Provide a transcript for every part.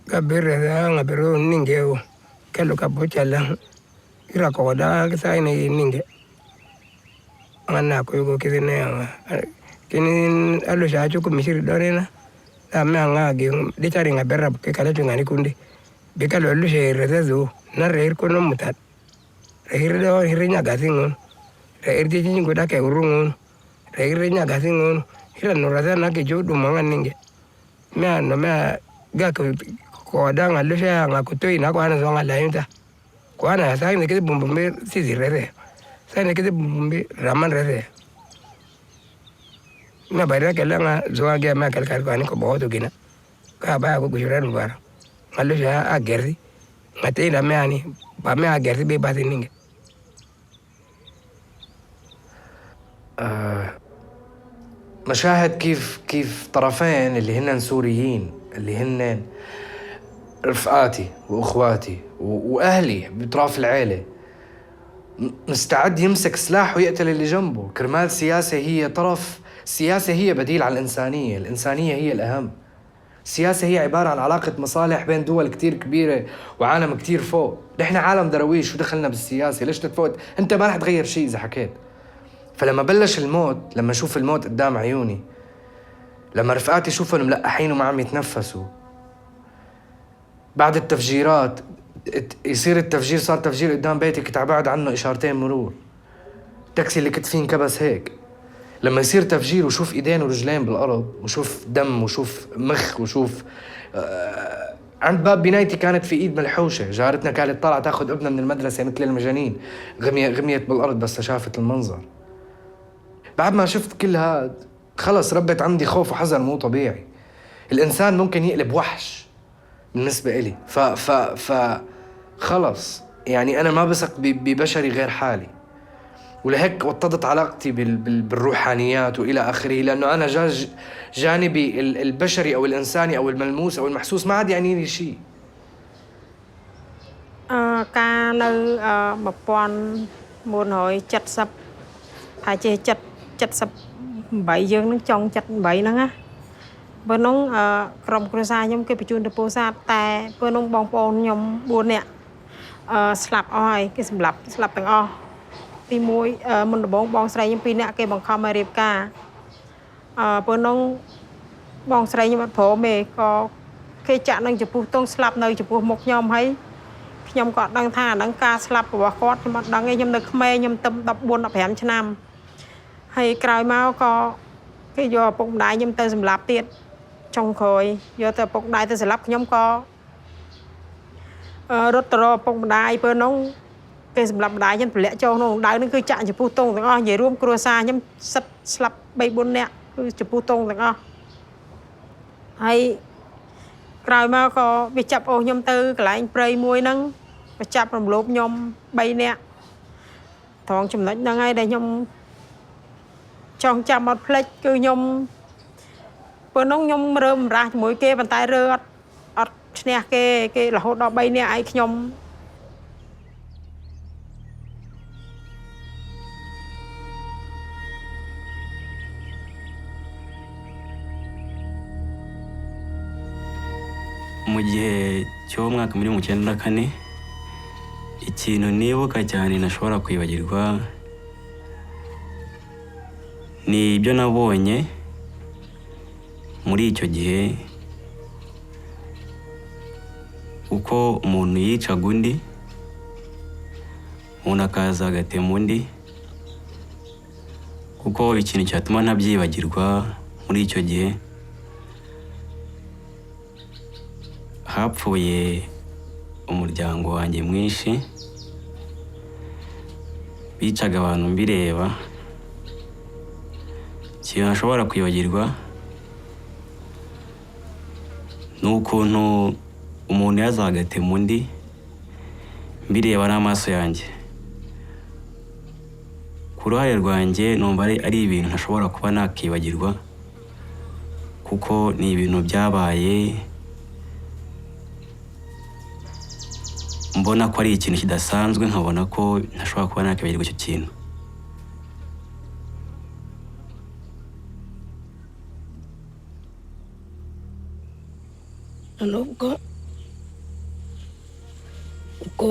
kabere nga pero ninge kelo kabochalang ira ko da sai ni ninge ana ko yugo kidene kinin alo sha chu kumishiri dorena ama nga ge de tari nga berra ke kala ngani kundi be kala lu she rezo na reir ko no mutat reir do hirnya gasingon reir de jingo da ke urungon reir nya gasingon hira no raza na ke jodu manga ninge me no me ga ko da nga lu she nga kutoi na ko ana zo nga lainta ko ana sai ne ke bumbumbe sisi rere sai ne ke bumbumbe raman rere na bayra kala nga zo ga ma kal kal ko bo to gina ka ba ko gujura luar ngalu ya agerdi ngate na me ani ba me agerdi be ba ninge مشاهد كيف طرفين اللي هن سوريين اللي هن رفقاتي واخواتي واهلي بطرف العيله مستعد يمسك سلاح ويقتل اللي جنبه كرمال سياسه هي طرف. السياسه هي بديل على الانسانيه هي الاهم. السياسه هي عباره عن علاقه مصالح بين دول كتير كبيره وعالم كتير فوق. نحن عالم درويش شو دخلنا بالسياسه؟ ليش تتفوت؟ انت ما رح تغير شيء اذا حكيت. فلما بلش الموت، لما اشوف الموت قدام عيوني، لما رفقاتي شوفهم ملقحين وما عم يتنفسوا، بعد التفجيرات يصير التفجير، صار تفجير قدام بيتي كنت عبعد عنه اشارتين مرور، التاكسي اللي كنت فيه انكبس هيك. لما يصير تفجير وشوف ايدين ورجلين بالارض وشوف دم وشوف مخ وشوف عند باب بنايتي كانت في ايد ملحوشه، جارتنا كانت طالعه تاخذ ابنها من المدرسه مثل المجانين، غميت بالارض بس شافت المنظر. بعد ما شفت كل هاد خلص ربت عندي خوف وحزن مو طبيعي. الانسان ممكن يقلب وحش بالنسبه إلي. خلص يعني انا ما بثق ببشري غير حالي، ولهيك وطدت علاقتي بالروحانيات والى اخره، لانه انا جانبي البشري او الانساني او الملموس او المحسوس ما عاد يعني لي شيء. كان 1970 ហើយចេះ78យើងនឹងចង់78ហ្នឹងណាបើនោះក្រុមគ្រួសារខ្ញុំគេបញ្ជូនទៅពោធិ៍សាត់តែពេលនោះបងប្អូនខ្ញុំ4នាក់ស្លាប់អស់ហើយគេសម្លាប់ទាំងអស់ទី1មុនដំបូងបងស្រីខ្ញុំ2នាក់គេបង្ខំឲ្យរៀបការពេលនោះបងស្រីខ្ញុំអត់ព្រមទេក៏គេចាក់នឹងចំពោះទងស្លាប់នៅចំពោះមុខខ្ញុំហើយខ្ញុំក៏ដឹងថាអាហ្នឹងការស្លាប់របស់គាត់ខ្ញុំអត់ដឹងទេខ្ញុំនៅក្មេងខ្ញុំទៅ14 15ឆ្នាំហើយក្រោយមកក៏គេយកឪពុកម្ដាយខ្ញុំទៅសម្លាប់ទៀតចុងក្រោយយកទៅឪពុកម្ដាយទៅសម្លាប់ខ្ញុំក៏រត់ទៅរកឪពុកម្ដាយពេលនោះគេសម្លាប់ម្ដាយខ្ញុំទម្លាក់ចូលក្នុងដៅហ្នឹងគឺចាក់ចំពោះទងទាំងអស់និយាយរួមគ្រួសារខ្ញុំសិតស្លាប់ 3-4 នាក់គឺចំពោះទងទាំងអស់ហើយក្រោយមកក៏វាចាប់អូសខ្ញុំទៅកន្លែងព្រៃមួយហ្នឹងក៏ចាប់រំលោភខ្ញុំ3នាក់ត្រង់ចំណុចហ្នឹងហើយដែលខ្ញុំចង់ចាំអត់ភ្លេចគឺខ្ញុំពេលនោះខ្ញុំរើមរាស់ជាមួយគេប៉ុន្តែរើអត់ឈ្នះគេរហូតដល់3នាក់ឯងខ្ញុំmu gihe cy'umwaka muri 1994 ikintu nibuka cyane nashobora kwibagirwa ni ibyo nabonye muri icyo gihe uko umuntu yicaga undi umuntu akaza agatema undi kuko ikintu cyatuma ntabyibagirwa muri icyo gihe hapfuye umuryango wanjye mwinshi bicaga abantu mbireba ikintu ntashobora kwibagirwa ni ukuntu umuntu yazaga agatema undi mbireba n'amaso yanjye ku ruhare rwanjye numva ari ibintu ntashobora kuba nakibagirwa kuko ni ibintu byabaye mbona ko ari ikintu kidasanzwe nkabona ko ntashobora kuba nakibagirwa icyo kintu nubwo ubwo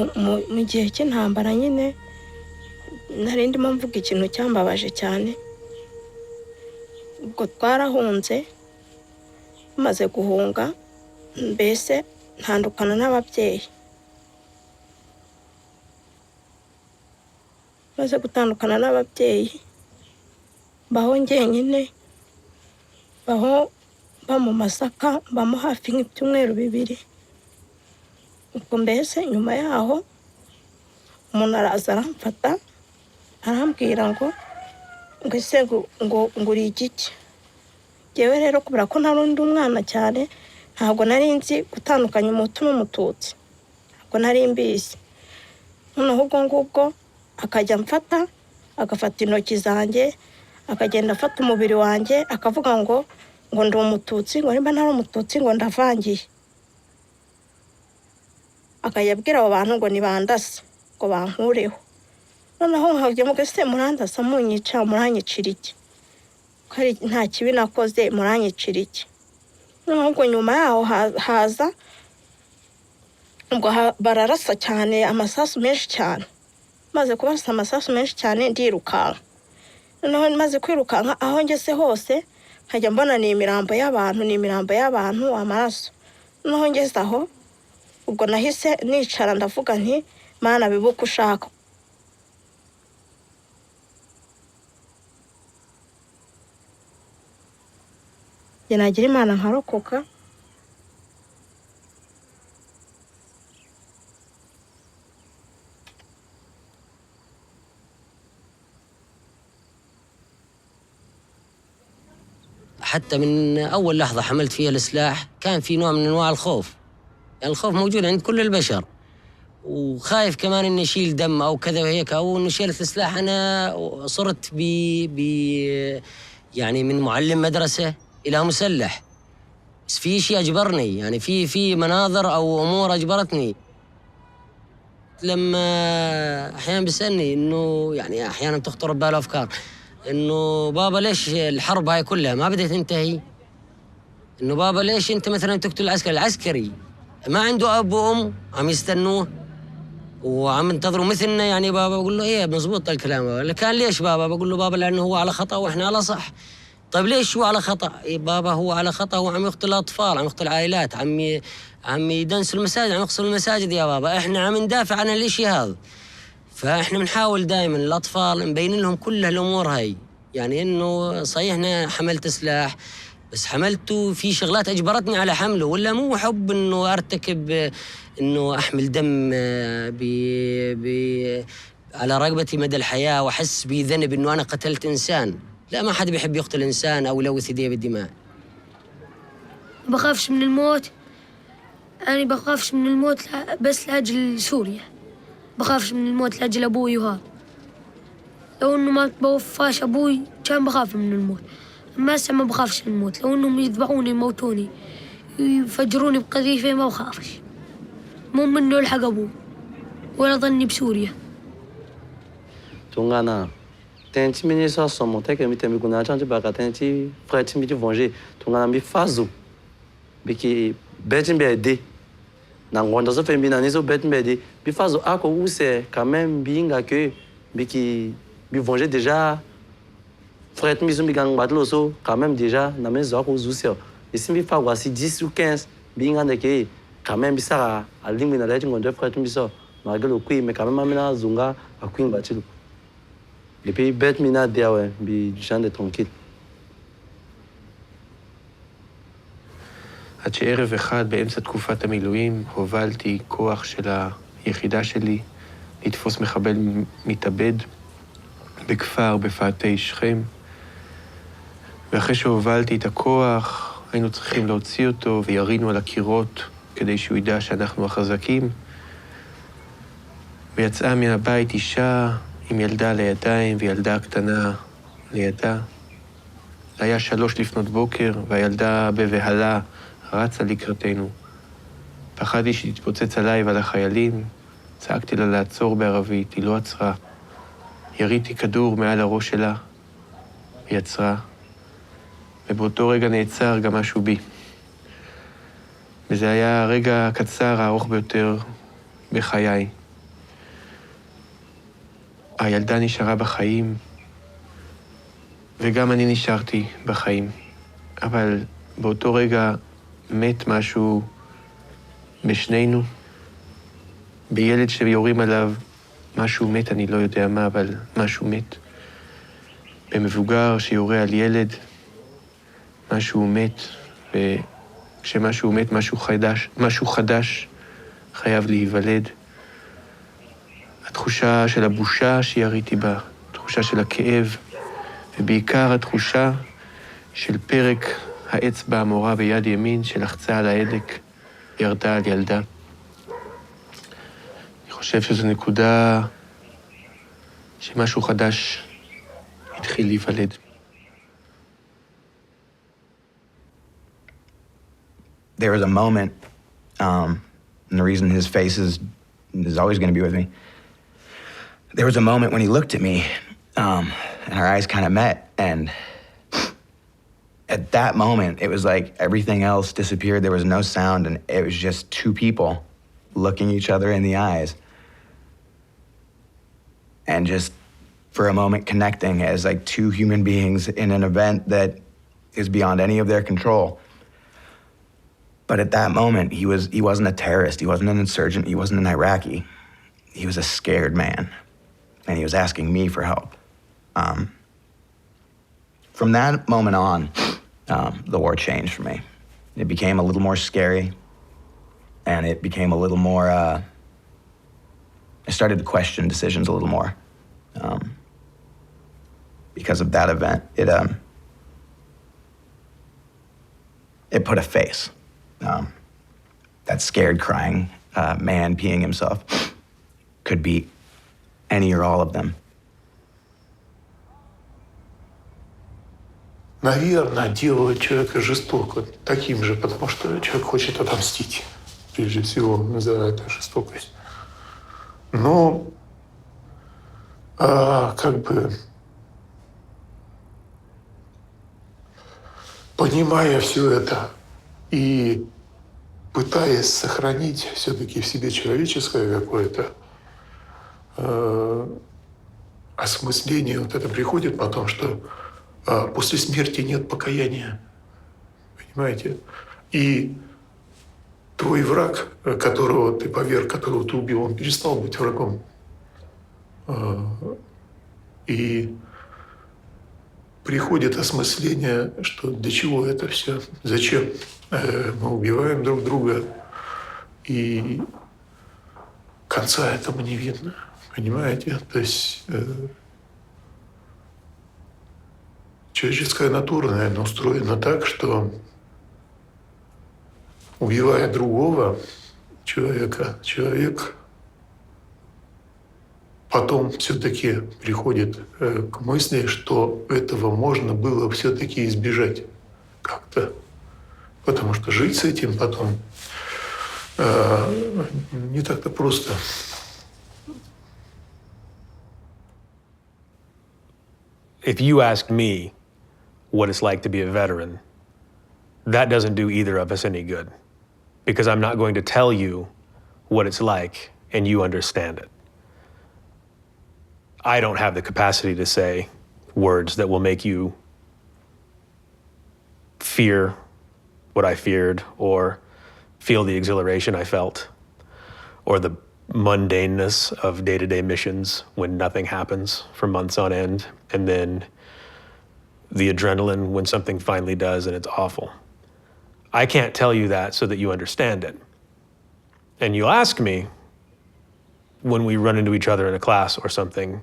mu gihe cy'intambara nyine nari ndimo mvuga ikintu cyambabaje cyane. Ubwo twarahunze, maze guhunga mbese ntandukana n'ababyeyi. Maze gutandukana n'ababyeyi baho njyenyine, baho ba mu Masaka, bamo hafi nk'ibyumweru 2. Ubwo mbese nyuma yaho umuntu araza aramfata arambwira ngo ese ngo uri igiki. Yewe rero kubera ko nari undi umwana cyane, ntabwo nari nzi gutandukanya umuhutu n'umututsi, ntabwo nari mbizi. Noneho ubwo ngubwo akajya mfata, agafata intoki zanjye, akagenda afata umubiri wanjye, akavuga ngo ndi umututsi, ngo nimba ntari umututsi ngo ndavangiye. Akajya abwira abo bantu ngo nibandase, ngo bankureho. Noneho nkajya muga se murandasa munyica, muranyicira iki? Ko nta kibi nakoze, muranyicira iki? Noneho ubwo nyuma yaho haza ubwo bararasa cyane, amasasu menshi cyane. Maze kubasa amasasu menshi cyane ndirukanka. Noneho maze kwirukanka aho ngeze hose nkajya mbona ni imirambo y'abantu, amaraso. Noneho ngeze aho ubwo nahise nicara ndavuga nti Mana bibuka ushaka. Nagira Imana nkarokoka. حتى من أول لحظة حملت فيها السلاح كان في نوع من أنواع الخوف. يعني الخوف موجود عند كل البشر، وخايف كمان إني أشيل دم أو كذا وهيك، أو إنه شيلت السلاح. أنا صرت يعني من معلم مدرسة إلى مسلح، بس في شيء أجبرني، يعني في مناظر أو أمور أجبرتني. لما أحيانا بيسألني إنه يعني أحيانا تخطر بباله أفكار إنه بابا ليش الحرب هاي كلها ما بدها تنتهي؟ إنه بابا ليش أنت مثلا تقتل العسكري ما عنده أب وأم عم يستنوه وعم ينتظروا مثلنا؟ يعني بابا بقول له إيه مزبوط الكلام. بابا كان ليش بابا؟ بقول له بابا لأنه هو على خطأ وإحنا على صح. طيب ليش هو على خطأ؟ إيه بابا هو على خطأ، هو عم يقتل أطفال، عم يقتل عائلات، عم يدنس المساجد، عم يقصر المساجد يا بابا. إحنا عم ندافع عن الإشي هذا. فإحنا بنحاول دائما الأطفال نبين لهم كل هالأمور هاي. يعني إنه صحيح أنا حملت سلاح، بس حملته في شغلات أجبرتني على حمله، ولا مو حب إنه أرتكب إنه أحمل دم على رقبتي مدى الحياة وأحس بذنب إنه أنا قتلت إنسان. لا، ما حد بيحب يقتل إنسان أو يلوث يديه بالدماء. ما بخافش من الموت. أنا بخافش من الموت بس لأجل سوريا، بخافش من الموت لأجل أبوي. وهذا لو إنه ما توفاش أبوي كان بخاف من الموت، أما هسه ما بخافش من الموت. لو إنهم يذبحوني يموتوني يفجروني بقذيفة ما بخافش، مو منه يلحق أبوي ولا ظني بسوريا. Tungana tenti mini so somo teke mi temi kuna chanji baka tenti freti mi venger tungana mi fazo biki betin bede na ngonda so fembi na niso betin bede bi fazo ako use quand même binga que biki bi venger déjà freti mi so mi gang batlo so quand même déjà na mezo ako uzusio isi mi fa wasi 10 ou 15 binga de que quand même bisa a lingui na leti ngonda freti mi so magelo kui mais quand même amena zunga a kui batilo. Et puis, bête mina dia ouais, bi gens de tranquille. עד שערב אחד באמצע תקופת המילואים הובלתי כוח של היחידה שלי לתפוס מחבל מתאבד בכפר בפאתי שכם. ואחרי שהובלתי את הכוח היינו צריכים להוציא אותו וירינו על הקירות כדי שהוא ידע שאנחנו החזקים. ויצאה מן הבית אישה עם ילדה לידיים וילדה קטנה לידה. זה היה 3 לפנות בוקר והילדה בבהלה רצה לקראתנו. פחדתי שתתפוצץ עליי ועל החיילים. צעקתי לה לעצור בערבית, היא לא עצרה. יריתי כדור מעל הראש שלה, היא עצרה. ובאותו רגע נעצר גם משהו בי. וזה היה הרגע הקצר, הארוך ביותר בחיי. הילדה נשארה בחיים, וגם אני נשארתי בחיים. אבל באותו רגע מת משהו בשנינו. בילד שיורים עליו, משהו מת, אני לא יודע מה, אבל משהו מת. במבוגר שיורה על ילד, משהו מת, וכשמשהו מת, משהו חדש חייב להיוולד. התחושה של הבושה שיריתי בה, התחושה של הכאב, ובעיקר התחושה של פרק האצבע המורה ביד ימין שלחצה על ההדק, ירדה על ילדה. אני חושב שזו נקודה שמשהו חדש התחיל להיוולד. There was a moment, and the reason his face is always going to be with me. There was a moment when he looked at me, and our eyes kind of met, and at that moment, it was like everything else disappeared. There was no sound, and it was just two people looking each other in the eyes, and just for a moment connecting as like two human beings in an event that is beyond any of their control. But at that moment, he wasn't a terrorist, he wasn't an insurgent, he wasn't an Iraqi. He was a scared man, and he was asking me for help. From that moment on, the war changed for me. It became a little more scary, and it became a little more, I started to question decisions a little more. Because of that event, it put a face. That scared, crying man peeing himself could be any or all of them. Наверное, делает человека жестоко, таким же, потому что человек хочет отомстить. Прежде всего, называя это жестокость. Но, понимая все это и пытаясь сохранить все-таки в себе человеческое какое-то осмысление, вот это приходит потом, что после смерти нет покаяния. Понимаете? И твой враг, которого ты поверг, которого ты убил, он перестал быть врагом. И приходит осмысление, что для чего это все, зачем мы убиваем друг друга, и конца этому не видно, понимаете? То есть человеческая натура, наверное, устроена так, что, убивая другого человека, человек потом все-таки приходит к мысли, что этого можно было все-таки избежать как-то. Потому что жить с этим потом не так-то просто. If you ask me what it's like to be a veteran, that doesn't do either of us any good, because I'm not going to tell you what it's like and you understand it. I don't have the capacity to say words that will make you fear what I feared, or feel the exhilaration I felt, or the mundaneness of day-to-day missions when nothing happens for months on end, and then the adrenaline when something finally does and it's awful. I can't tell you that so that you understand it. And you'll ask me when we run into each other in a class or something,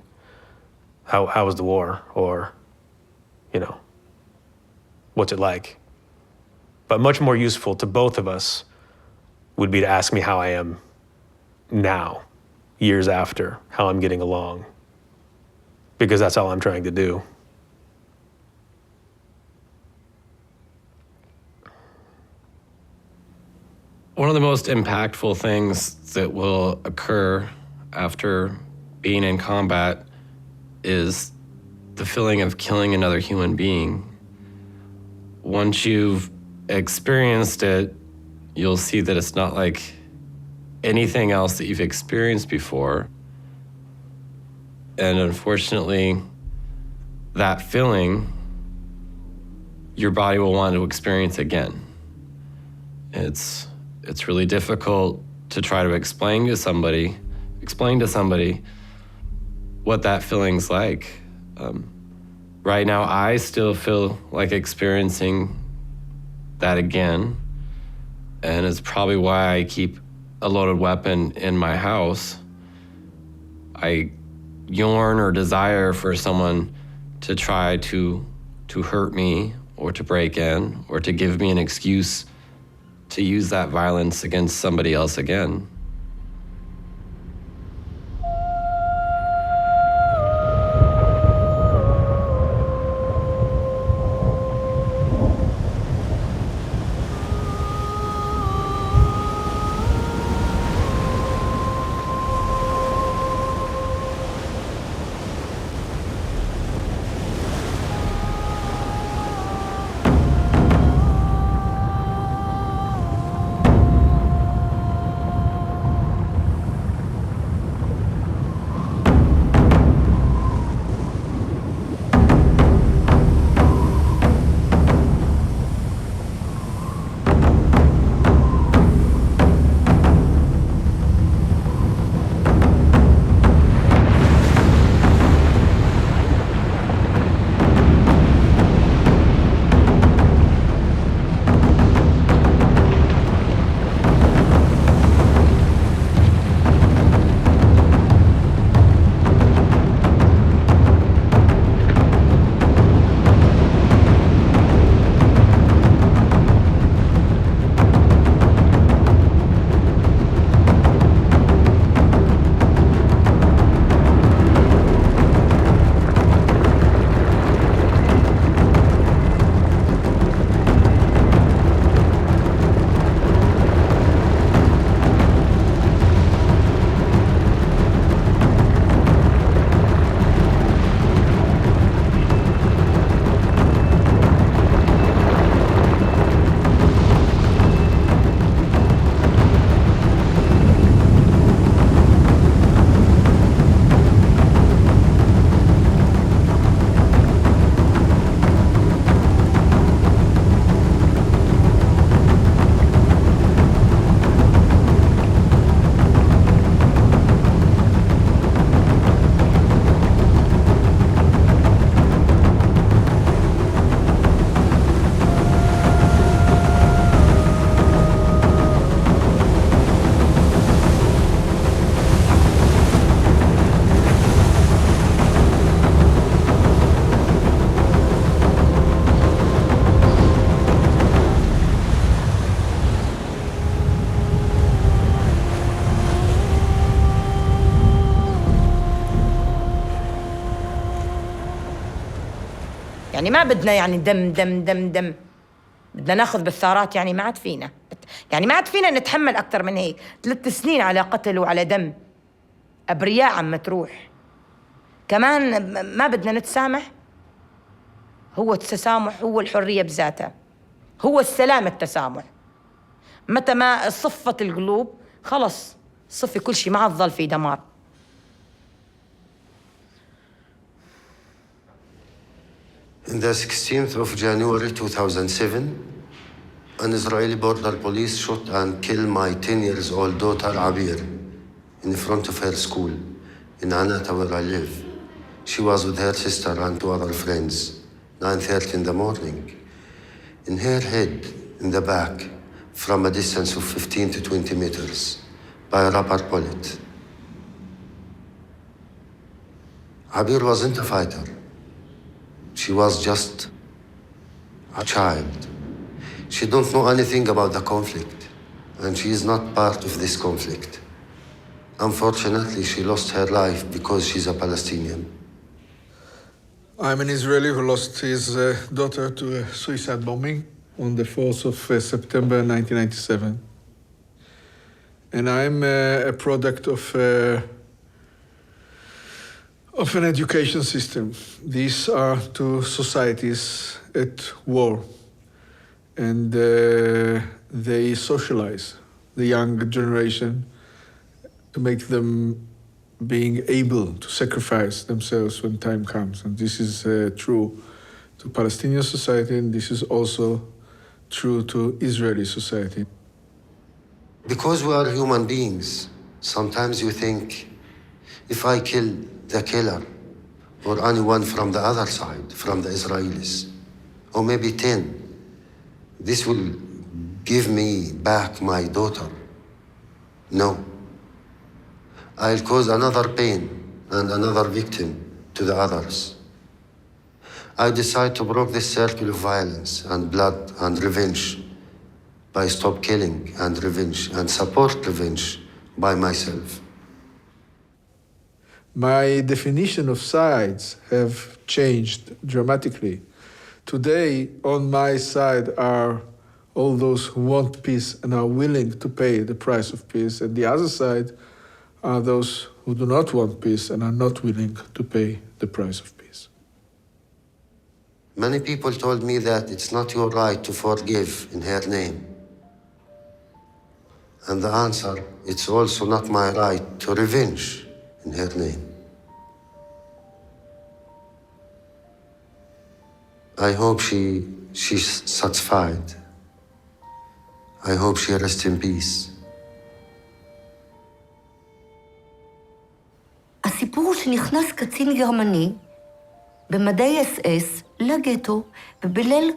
how was the war? Or, what's it like? But much more useful to both of us would be to ask me how I am now, years after, how I'm getting along. Because that's all I'm trying to do. One of the most impactful things that will occur after being in combat is the feeling of killing another human being. Once you've experienced it, you'll see that it's not like anything else that you've experienced before. And unfortunately, that feeling, your body will want to experience again. It's really difficult to try to explain to somebody what that feeling's like. Right now, I still feel like experiencing that again, and it's probably why I keep a loaded weapon in my house. I yearn or desire for someone to try to hurt me or to break in or to give me an excuse to use that violence against somebody else again. يعني ما بدنا يعني دم دم دم دم، بدنا ناخذ بالثارات. يعني ما عاد فينا، يعني ما عاد فينا نتحمل أكثر من هيك. 3 سنين على قتل وعلى دم، أبرياء عم تروح. كمان ما بدنا نتسامح. هو التسامح هو الحرية بذاتها، هو السلام التسامح. متى ما صفت القلوب خلص صفي كل شيء، ما عاد ظل في دمار. On the 16th of January 2007, an Israeli border police shot and killed my 10-year-old daughter Abir in front of her school in Anata, where I live. She was with her sister and 2 other friends, 9:30 in the morning. In her head, in the back, from a distance of 15 to 20 meters, by a rubber bullet. Abir wasn't a fighter. She was just a child. She don't know anything about the conflict, and she is not part of this conflict. Unfortunately, she lost her life because she's a Palestinian. I'm an Israeli who lost his daughter to a suicide bombing on the 4th of September 1997. And I'm a product of an education system. These are 2 societies at war, and they socialize the young generation to make them being able to sacrifice themselves when time comes. And this is true to Palestinian society, and this is also true to Israeli society. Because we are human beings, sometimes you think, if I kill the killer, or anyone from the other side, from the Israelis, or maybe 10, this will give me back my daughter. No. I'll cause another pain and another victim to the others. I decide to break this circle of violence and blood and revenge by stop killing and revenge and support revenge by myself. My definition of sides have changed dramatically. Today, on my side are all those who want peace and are willing to pay the price of peace, and the other side are those who do not want peace and are not willing to pay the price of peace. Many people told me that it's not your right to forgive in her name. And the answer, it's also not my right to revenge in her name. I hope she's satisfied. I hope she rests in peace. הסיפור הוא שנכנס קצין גרמני במדי אס-אס לגטו, ובליל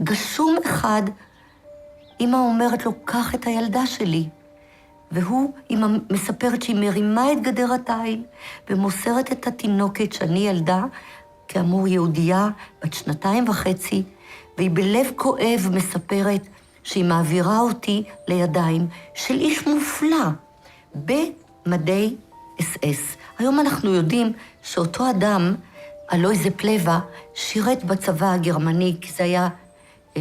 גשום אחד אמא אומרת לו, קח את הילדה שלי. והוא, אמא מספרת שהיא מרימה את גדר התיל ומוסרת את התינוקת שאני ילדה, כאמור יהודייה בת 2.5, והיא בלב כואב מספרת שהיא מעבירה אותי לידיים של איש מופלא במדי אס-אס. היום אנחנו יודעים שאותו אדם, אלויזה פלווה, שירת בצבא הגרמני, כי זה היה,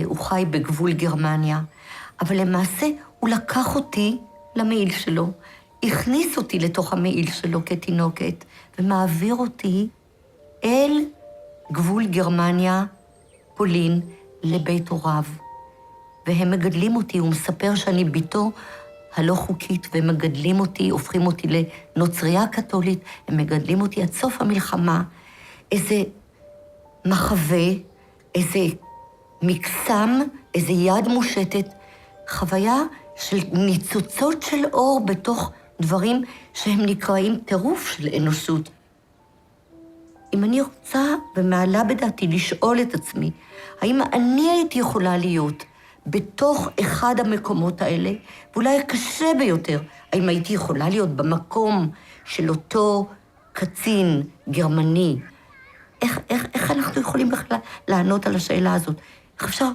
הוא חי בגבול גרמניה. אבל למעשה הוא לקח אותי למעיל שלו, הכניס אותי לתוך המעיל שלו כתינוקת, ומעביר אותי אל גבול גרמניה, פולין, לבית הוריו. והם מגדלים אותי, הוא מספר שאני ביתו הלא חוקית, והם מגדלים אותי, הופכים אותי לנוצריה קתולית, הם מגדלים אותי עד סוף המלחמה, איזה מחווה, איזה מקסם, איזה יד מושטת, חוויה של ניצוצות של אור בתוך דברים שהם נקראים טירוף של אנושות. אם אני רוצה ומעלה בדעתי לשאול את עצמי, האם אני הייתי יכולה להיות בתוך אחד המקומות האלה, ואולי הקשה ביותר, האם הייתי יכולה להיות במקום של אותו קצין גרמני? איך אנחנו יכולים בכלל לענות על השאלה הזאת? איך אפשר?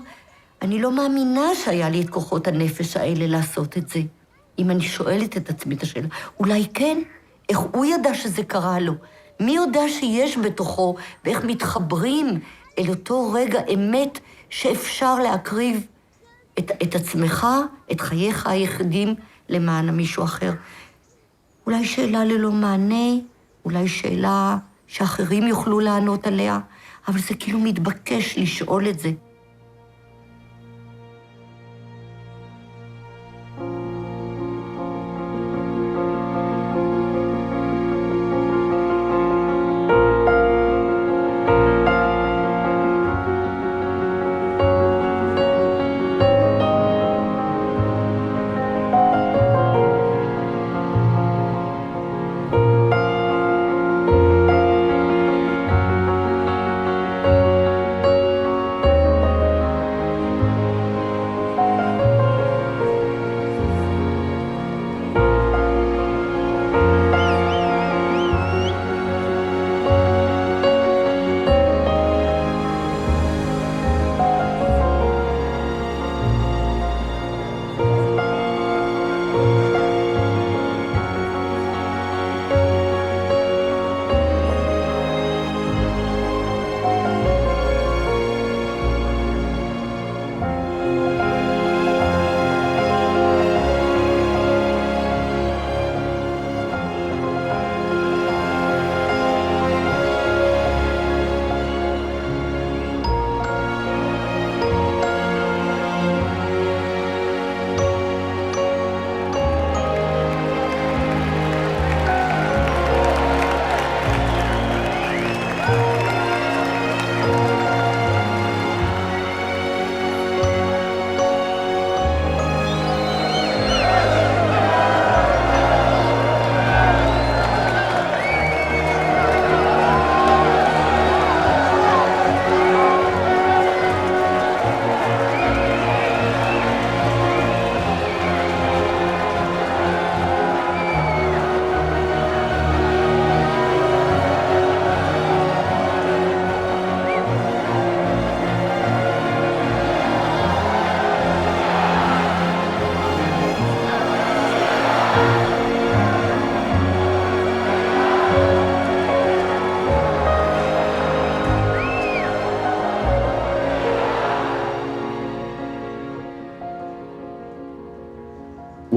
אני לא מאמינה שהיה לי את כוחות הנפש האלה לעשות את זה. אם אני שואלת את עצמי את השאלה, אולי כן? איך הוא ידע שזה קרה לו? מי יודע שיש בתוכו, ואיך מתחברים אל אותו רגע אמת שאפשר להקריב את עצמך, את חייך היחידים, למען מישהו אחר. אולי שאלה ללא מענה, אולי שאלה שאחרים יוכלו לענות עליה, אבל זה כאילו מתבקש לשאול את זה.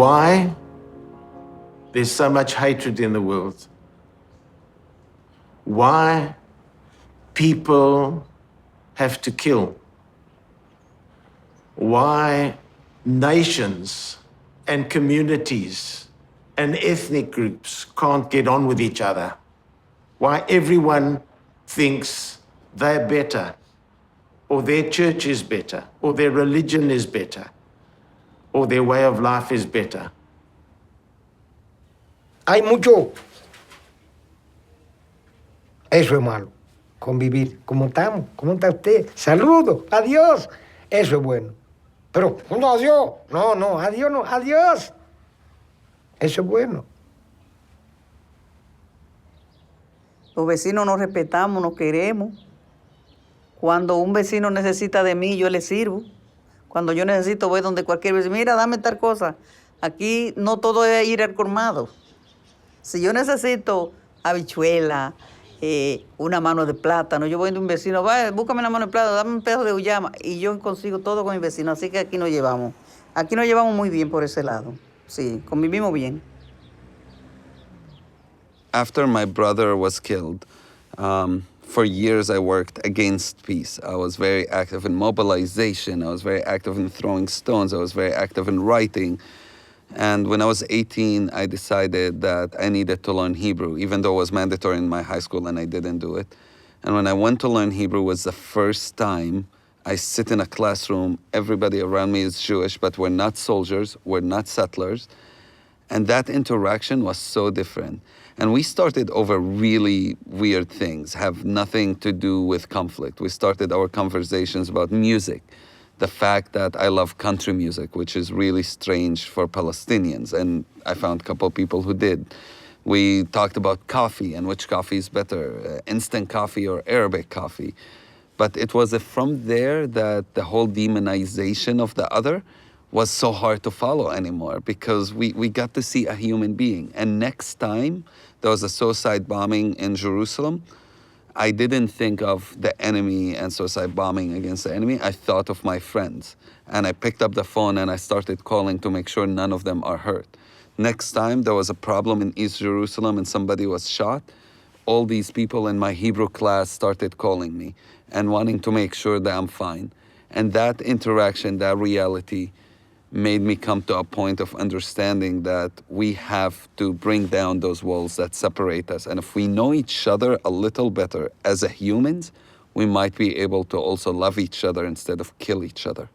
Why there's so much hatred in the world. Why people have to kill. Why nations and communities and ethnic groups can't get on with each other. Why everyone thinks they're better, or their church is better, or their religion is better, or their way of life is better. Hay mucho. Eso es malo. Convivir. ¿Cómo estamos? ¿Cómo está usted? Saludos. Adiós. Eso es bueno. Pero, no, adiós. No, adiós no. Adiós. Eso es bueno. Los vecinos nos respetamos, nos queremos. Cuando un vecino necesita de mí, yo le sirvo. Cuando yo necesito, voy donde cualquier vecino. Mira, dame tal cosa. Aquí no todo es ir al colmado. Si yo necesito habichuela, una mano de plátano, yo voy de un vecino, va, búscame una mano de plátano, dame un pedazo de uyama, y yo consigo todo con mi vecino. Así que aquí nos llevamos. Aquí nos llevamos muy bien por ese lado. Sí, convivimos bien. After my brother was killed, for years I worked against peace. I was very active in mobilization. I was very active in throwing stones. I was very active in writing. And when I was 18, I decided that I needed to learn Hebrew, even though it was mandatory in my high school and I didn't do it. And when I went to learn Hebrew, it was the first time I sit in a classroom. Everybody around me is Jewish, but we're not soldiers, we're not settlers. And that interaction was so different. And we started over really weird things, have nothing to do with conflict. We started our conversations about music. The fact that I love country music, which is really strange for Palestinians, and I found a couple of people who did. We talked about coffee and which coffee is better, instant coffee or Arabic coffee. But it was from there that the whole demonization of the other was so hard to follow anymore, because we got to see a human being. And next time there was a suicide bombing in Jerusalem, I didn't think of the enemy and suicide bombing against the enemy. I thought of my friends. And I picked up the phone and I started calling to make sure none of them are hurt. Next time there was a problem in East Jerusalem and somebody was shot, all these people in my Hebrew class started calling me and wanting to make sure that I'm fine. And that interaction, that reality, made me come to a point of understanding that we have to bring down those walls that separate us. And if we know each other a little better as humans, we might be able to also love each other instead of kill each other.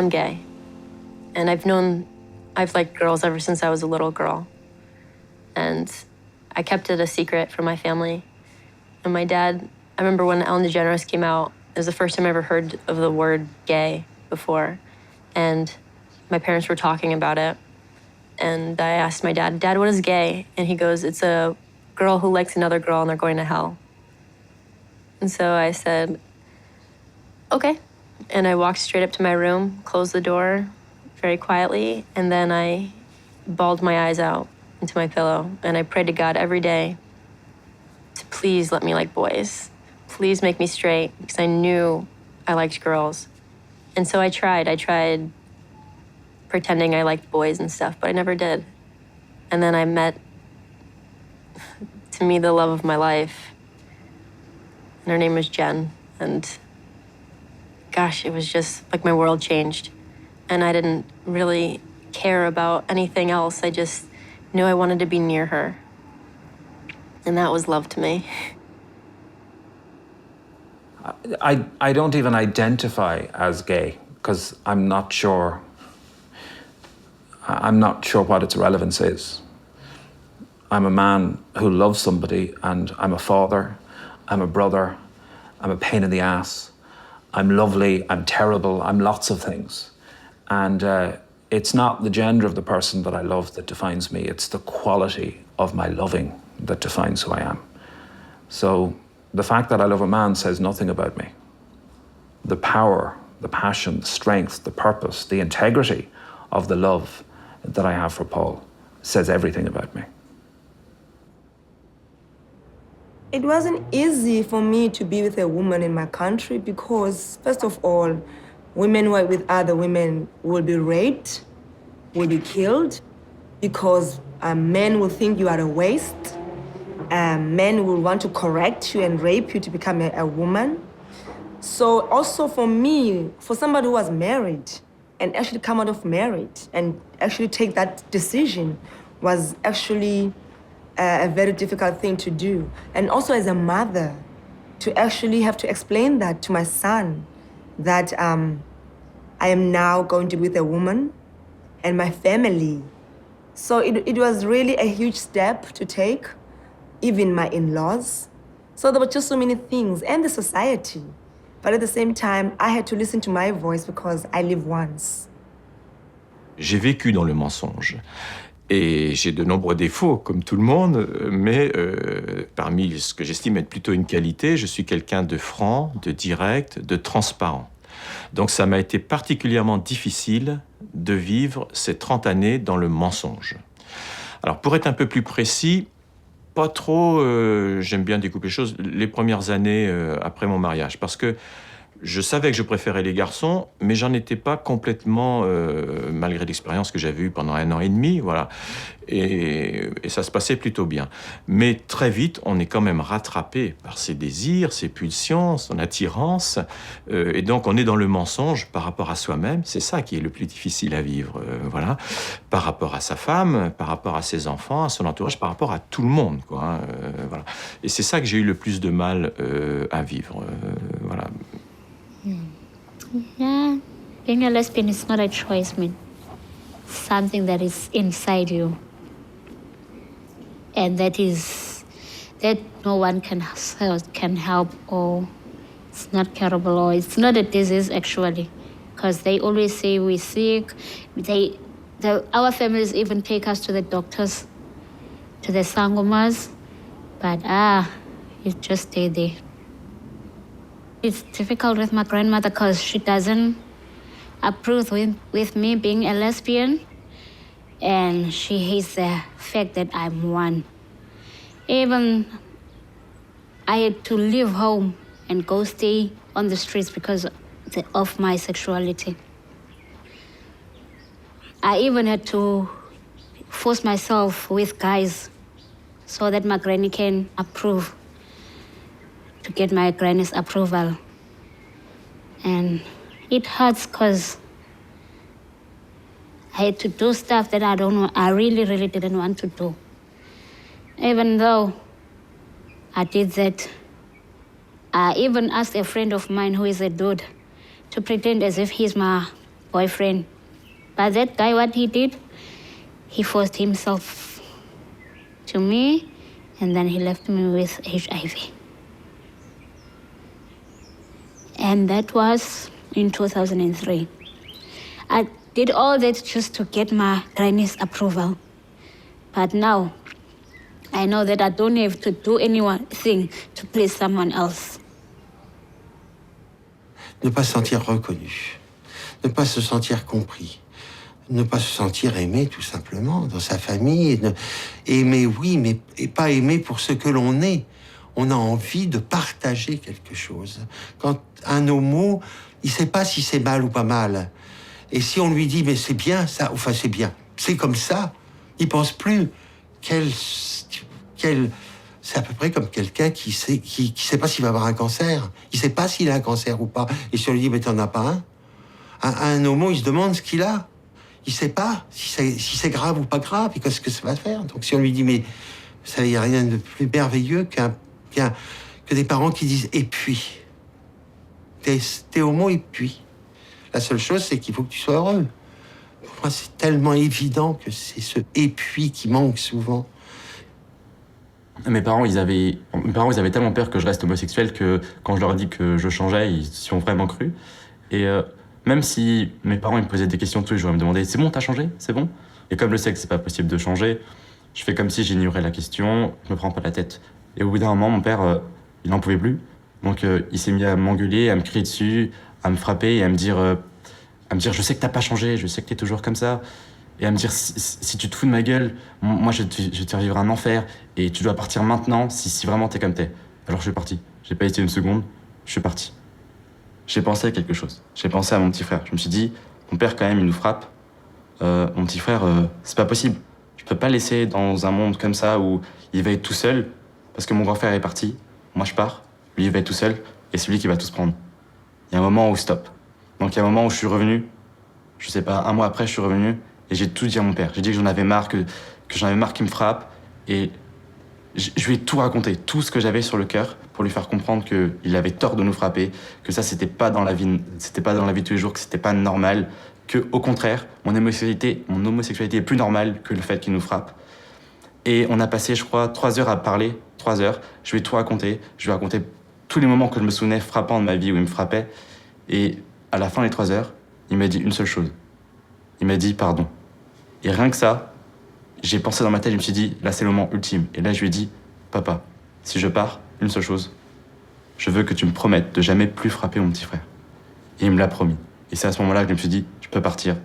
am gay. And I've liked girls ever since I was a little girl. And I kept it a secret from my family. And my dad, I remember when Ellen DeGeneres came out, it was the first time I ever heard of the word gay before. And my parents were talking about it. And I asked my dad, "Dad, what is gay?" And he goes, "It's a girl who likes another girl and they're going to hell." And so I said, okay. And I walked straight up to my room, closed the door very quietly, and then I bawled my eyes out into my pillow. And I prayed to God every day to please let me like boys. Please make me straight, because I knew I liked girls. And so I tried pretending I liked boys and stuff, but I never did. And then I met, to me, the love of my life. And her name was Jen. And gosh, it was just like my world changed. And I didn't really care about anything else. I just knew I wanted to be near her. And that was love to me. I don't even identify as gay because I'm not sure what its relevance is. I'm a man who loves somebody, and I'm a father, I'm a brother, I'm a pain in the ass, I'm lovely, I'm terrible, I'm lots of things. And it's not the gender of the person that I love that defines me, it's the quality of my loving that defines who I am. So the fact that I love a man says nothing about me. The power, the passion, the strength, the purpose, the integrity of the love that I have for Paul says everything about me. It wasn't easy for me to be with a woman in my country because, first of all, women who are with other women will be raped, will be killed, because men will think you are a waste. Men will want to correct you and rape you to become a woman. So also for me, for somebody who was married and actually come out of marriage and actually take that decision was actually a very difficult thing to do. And also as a mother, to actually have to explain that to my son, that I am now going to be with a woman and my family. So it was really a huge step to take, even my in-laws. So there were just so many things, and the society. But at the same time, I had to listen to my voice because I live once. J'ai vécu dans le mensonge. Et j'ai de nombreux défauts, comme tout le monde, mais parmi ce que j'estime être plutôt une qualité, je suis quelqu'un de franc, de direct, de transparent. Donc ça m'a été particulièrement difficile de vivre ces 30 années dans le mensonge. Alors pour être un peu plus précis, pas trop, j'aime bien découper les choses, les premières années après mon mariage, parce que je savais que je préférais les garçons, mais j'en étais pas complètement, malgré l'expérience que j'avais eue pendant 1 an et demi, voilà. Et ça se passait plutôt bien. Mais très vite, on est quand même rattrapé par ses désirs, ses pulsions, son attirance. Et donc, on est dans le mensonge par rapport à soi-même. C'est ça qui est le plus difficile à vivre, voilà. Par rapport à sa femme, par rapport à ses enfants, à son entourage, par rapport à tout le monde, quoi, hein, voilà. Et c'est ça que j'ai eu le plus de mal à vivre, voilà. Yeah, being a lesbian is not a choice, man. Something that is inside you. And that no one can help, or it's not curable, or it's not a disease actually. Because they always say we're sick. Our families even take us to the doctors, to the sangomas, but you just stay there. It's difficult with my grandmother because she doesn't approve with me being a lesbian, and she hates the fact that I'm one. Even I had to leave home and go stay on the streets because of my sexuality. I even had to force myself with guys so that my granny can approve, to get my granny's approval. And it hurts because I had to do stuff that I really, really didn't want to do. Even though I did that, I even asked a friend of mine who is a dude to pretend as if he's my boyfriend. But that guy, what he did, he forced himself to me, and then he left me with HIV. And that was in 2003. I did all that just to get my granny's approval. But now, I know that I don't have to do anything to please someone else. Ne pas se sentir reconnu, ne pas se sentir compris, ne pas se sentir aimé tout simplement dans sa famille. Aimer, oui, mais pas aimer pour ce que l'on est. On a envie de partager quelque chose. Quand un homo, il ne sait pas si c'est mal ou pas mal. Et si on lui dit, mais c'est bien ça, enfin c'est bien, c'est comme ça, il ne pense plus. C'est à peu près comme quelqu'un qui sait pas s'il va avoir un cancer. Il sait pas s'il a un cancer ou pas. Et si on lui dit, mais t'en as pas un, un homo, il se demande ce qu'il a. Il sait pas si c'est grave ou pas grave, et qu'est-ce que ça va faire. Donc si on lui dit, mais il n'y a rien de plus merveilleux que des parents qui disent, et puis, t'es homo, et puis. La seule chose, c'est qu'il faut que tu sois heureux. Pour moi, c'est tellement évident que c'est ce « et puis » qui manque souvent. Mes parents, ils avaient tellement peur que je reste homosexuel que quand je leur ai dit que je changeais, ils s'y ont vraiment cru. Et même si mes parents ils me posaient des questions tous les jours, ils me demandaient « c'est bon, t'as changé? C'est bon ?» Et comme je sais que c'est pas possible de changer, je fais comme si j'ignorais la question, je me prends pas la tête. Et au bout d'un moment, mon père, il n'en pouvait plus. Donc il s'est mis à m'engueuler, à me crier dessus, à me frapper et à me dire je sais que t'as pas changé, je sais que t'es toujours comme ça. Et à me dire si tu te fous de ma gueule, moi je vais te faire vivre un enfer et tu dois partir maintenant si vraiment t'es comme t'es. Alors je suis parti. J'ai pas hésité une seconde, je suis parti. J'ai pensé à quelque chose. J'ai pensé à mon petit frère. Je me suis dit, mon père quand même il nous frappe. Mon petit frère, c'est pas possible. Je peux pas le laisser dans un monde comme ça où il va être tout seul parce que mon grand frère est parti. Moi je pars, lui il va être tout seul et c'est lui qui va tout se prendre. Il y a un moment où stop. Donc il y a un moment où je suis revenu, je sais pas, un mois après je suis revenu et j'ai tout dit à mon père. J'ai dit que j'en avais marre, que j'en avais marre qu'il me frappe et je lui ai tout raconté, tout ce que j'avais sur le cœur pour lui faire comprendre qu'il avait tort de nous frapper, que ça c'était pas dans la vie de tous les jours, que c'était pas normal, que au contraire, mon homosexualité est plus normale que le fait qu'il nous frappe. Et on a passé, je crois, 3 heures à parler, 3 heures. Je lui ai tout raconté, je lui ai raconté tous les moments que je me souvenais frappants de ma vie où il me frappait. Et à la fin des 3 heures, il m'a dit une seule chose. Il m'a dit pardon. Et rien que ça, j'ai pensé dans ma tête, je me suis dit, là c'est le moment ultime. Et là je lui ai dit, papa, si je pars, une seule chose, je veux que tu me promettes de jamais plus frapper mon petit frère. Et il me l'a promis. Et c'est à ce moment-là que je me suis dit, je peux partir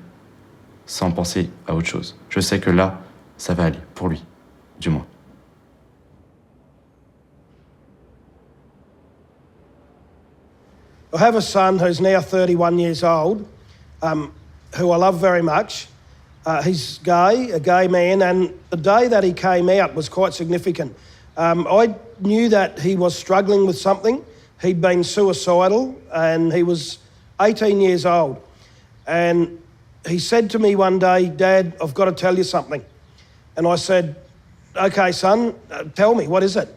sans penser à autre chose. Je sais que là, ça va aller, pour lui, du moins. I have a son who's now 31 years old, who I love very much. He's gay, a gay man, and the day that he came out was quite significant. I knew that he was struggling with something. He'd been suicidal, and he was 18 years old. And he said to me one day, "Dad, I've got to tell you something." And I said, "Okay, son, tell me, what is it?"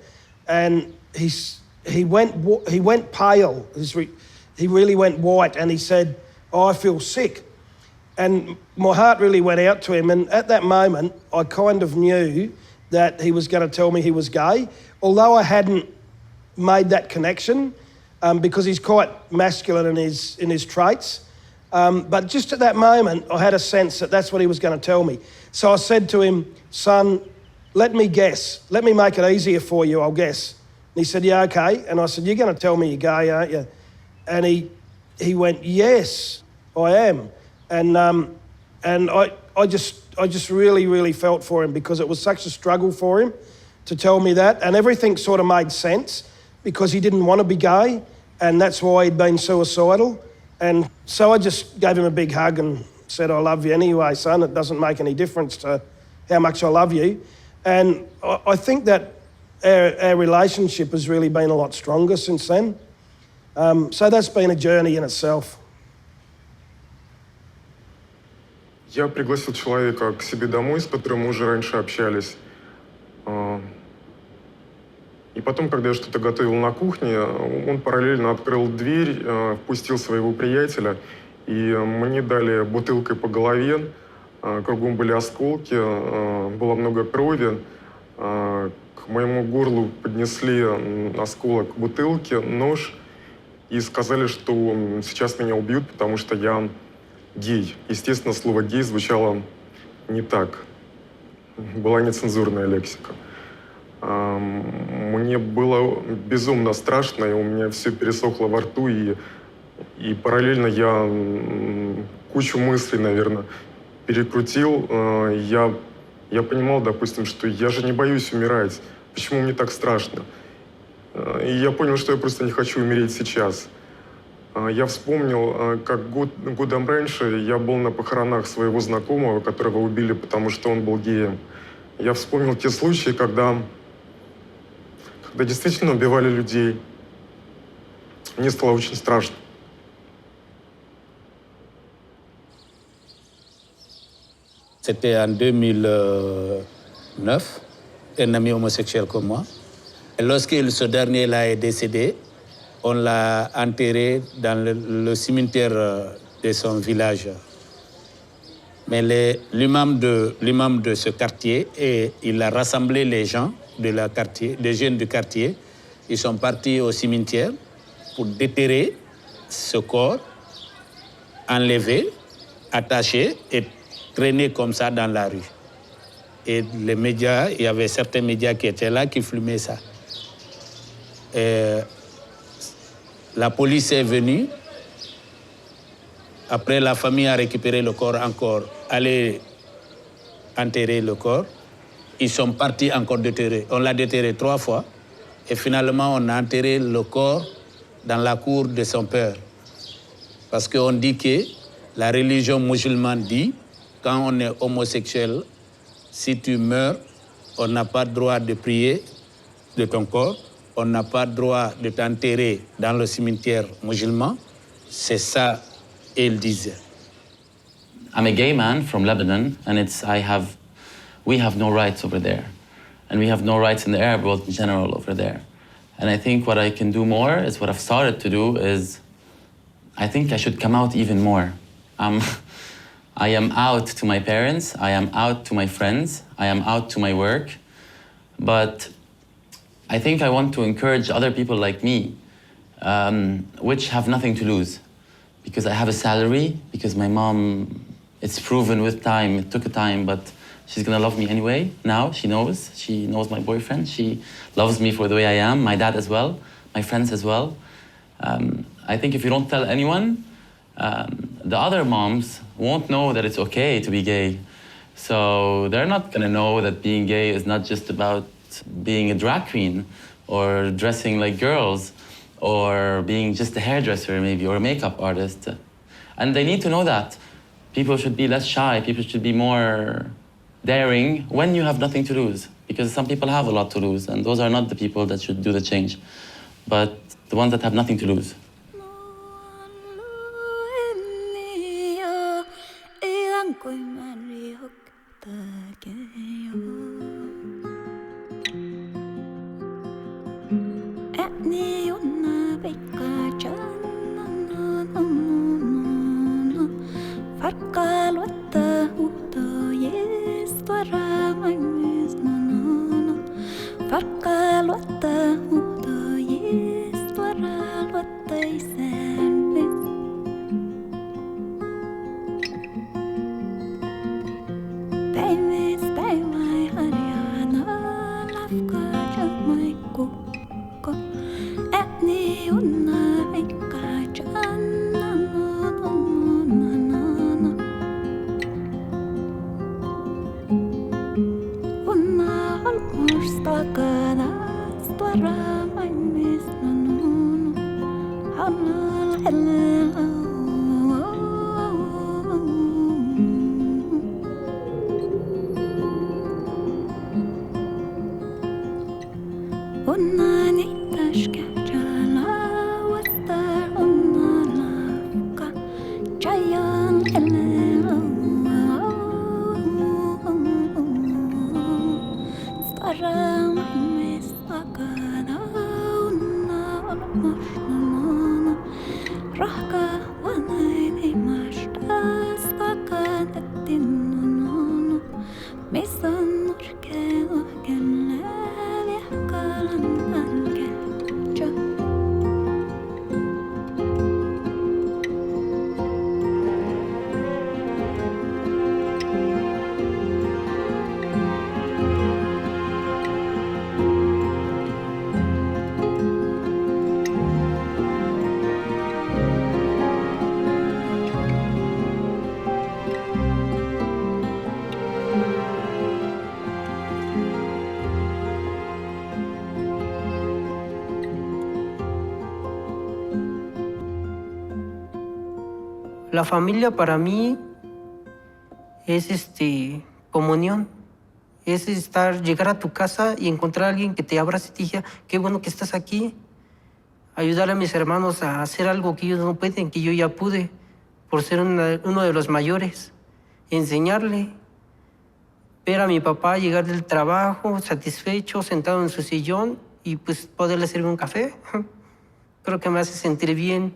And he went pale. He really went white, and he said, "Oh, I feel sick." And my heart really went out to him. And at that moment, I kind of knew that he was going to tell me he was gay, although I hadn't made that connection because he's quite masculine in his traits. But just at that moment, I had a sense that that's what he was going to tell me. So I said to him, "Son, let me guess. Let me make it easier for you, I'll guess." And he said, "Yeah, okay." And I said, "You're going to tell me you're gay, aren't you?" And he went, "Yes, I am." And I just really, really felt for him because it was such a struggle for him to tell me that. And everything sort of made sense because he didn't want to be gay, and that's why he'd been suicidal. And so I just gave him a big hug and said, "I love you anyway, son. It doesn't make any difference to how much I love you." And I think that our relationship has really been a lot stronger since then. So that's been a journey in itself. Я пригласил человека к себе домой, с которым мы уже раньше общались. И потом, когда я что-то готовил на кухне, он параллельно открыл дверь, впустил своего приятеля И мне дали бутылкой по голове, кругом были осколки, было много крови. К моему горлу поднесли осколок бутылки, нож, и сказали, что сейчас меня убьют, потому что я гей. Естественно, слово «гей» звучало не так. Была нецензурная лексика. Мне было безумно страшно, и у меня все пересохло во рту, и параллельно я кучу мыслей, наверное, перекрутил. Я понимал, допустим, что я же не боюсь умирать. Почему мне так страшно? И я понял, что я просто не хочу умереть сейчас. Я вспомнил, как годом раньше я был на похоронах своего знакомого, которого убили, потому что он был геем. Я вспомнил те случаи, когда действительно убивали людей. Мне стало очень страшно. C'était en 2009, un ami homosexuel comme moi. Et lorsque ce dernier là est décédé, on l'a enterré dans le cimetière de son village. Mais l'imam de ce quartier, et il a rassemblé les gens des jeunes du quartier. Ils sont partis au cimetière pour déterrer ce corps, enlever, attacher et traîner comme ça dans la rue. Et les médias, il y avait certains médias qui étaient là, qui filmaient ça. Et la police est venue. Après, la famille a récupéré le corps encore, allé enterrer le corps. Ils sont partis encore déterrer. On l'a déterré 3 fois. Et finalement, on a enterré le corps dans la cour de son père. Parce qu'on dit que la religion musulmane dit, quand on est homosexuel, si tu meurs, on n'a pas le droit de prier de ton corps, on n'a pas le droit de t'enterrer dans le cimetière musulman. C'est ça, il disait. I'm a gay man from Lebanon, and we have no rights over there. And we have no rights in the Arab world in general over there. And I think what I can do more is what I've started to do is, I think I should come out even more. I am out to my parents, I am out to my friends, I am out to my work, but I think I want to encourage other people like me, which have nothing to lose, because I have a salary, because my mom, it's proven with time, it took a time, but she's gonna love me anyway. Now she knows my boyfriend, she loves me for the way I am, my dad as well, my friends as well. I think if you don't tell anyone, the other moms won't know that it's okay to be gay. So they're not gonna know that being gay is not just about being a drag queen or dressing like girls or being just a hairdresser maybe or a makeup artist. And they need to know that. People should be less shy, people should be more daring when you have nothing to lose, because some people have a lot to lose, and those are not the people that should do the change, but the ones that have nothing to lose. Rahka wa nai La familia para mí es comunión. Es llegar a tu casa y encontrar a alguien que te abrace y te diga, qué bueno que estás aquí. Ayudar a mis hermanos a hacer algo que ellos no pueden, que yo ya pude, por ser uno de los mayores. Enseñarle. Ver a mi papá llegar del trabajo, satisfecho, sentado en su sillón y pues poderle servir un café. Creo que me hace sentir bien,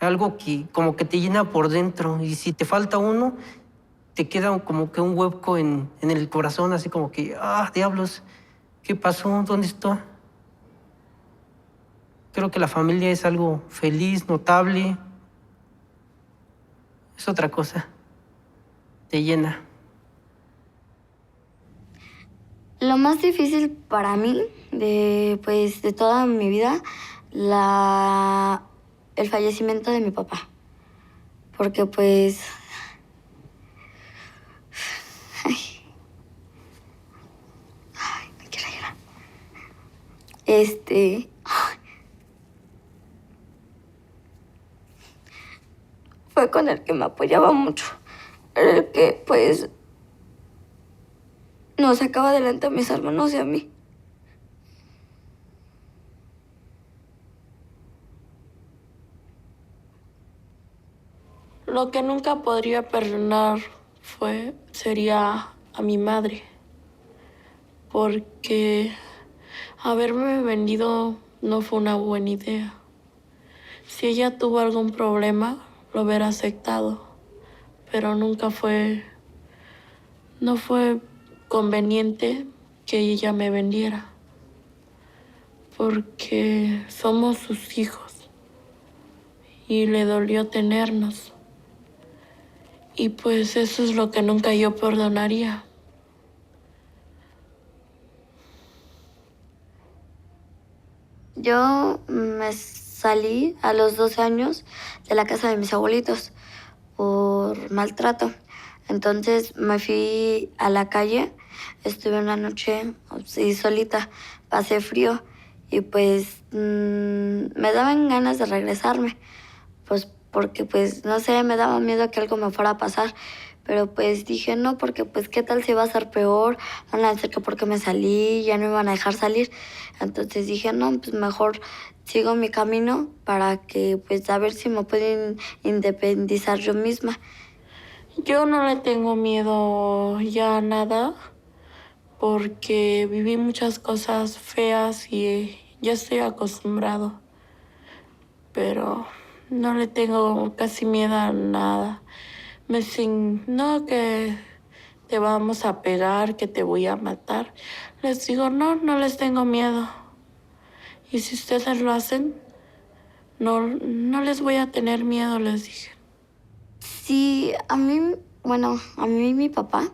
algo que como que te llena por dentro. Y si te falta uno, te queda como que un hueco en el corazón, así como que, diablos, ¿qué pasó? ¿Dónde está? Creo que la familia es algo feliz, notable. Es otra cosa. Te llena. Lo más difícil para mí de toda mi vida, el fallecimiento de mi papá. Porque no quiero llorar. Fue con el que me apoyaba mucho. Era el que nos sacaba adelante a mis hermanos y a mí. Lo que nunca podría perdonar sería a mi madre, porque haberme vendido no fue una buena idea. Si ella tuvo algún problema, lo hubiera aceptado, pero no fue conveniente que ella me vendiera, porque somos sus hijos y le dolió tenernos. Y pues eso es lo que nunca yo perdonaría. Yo me salí a los 12 años de la casa de mis abuelitos por maltrato. Entonces me fui a la calle, estuve una noche solita, pasé frío y me daban ganas de regresarme, porque no sé, me daba miedo que algo me fuera a pasar, pero dije no, porque qué tal si va a ser peor, van a decir que porque me salí, ya no me van a dejar salir. Entonces dije no, mejor sigo mi camino para que a ver si me pueden independizar yo misma. Yo no le tengo miedo ya a nada, porque viví muchas cosas feas y ya estoy acostumbrado. Pero no le tengo casi miedo a nada. Me dicen, no, que te vamos a pegar, que te voy a matar. Les digo, no les tengo miedo. Y si ustedes lo hacen, no les voy a tener miedo, les dije. Sí, a mí mi papá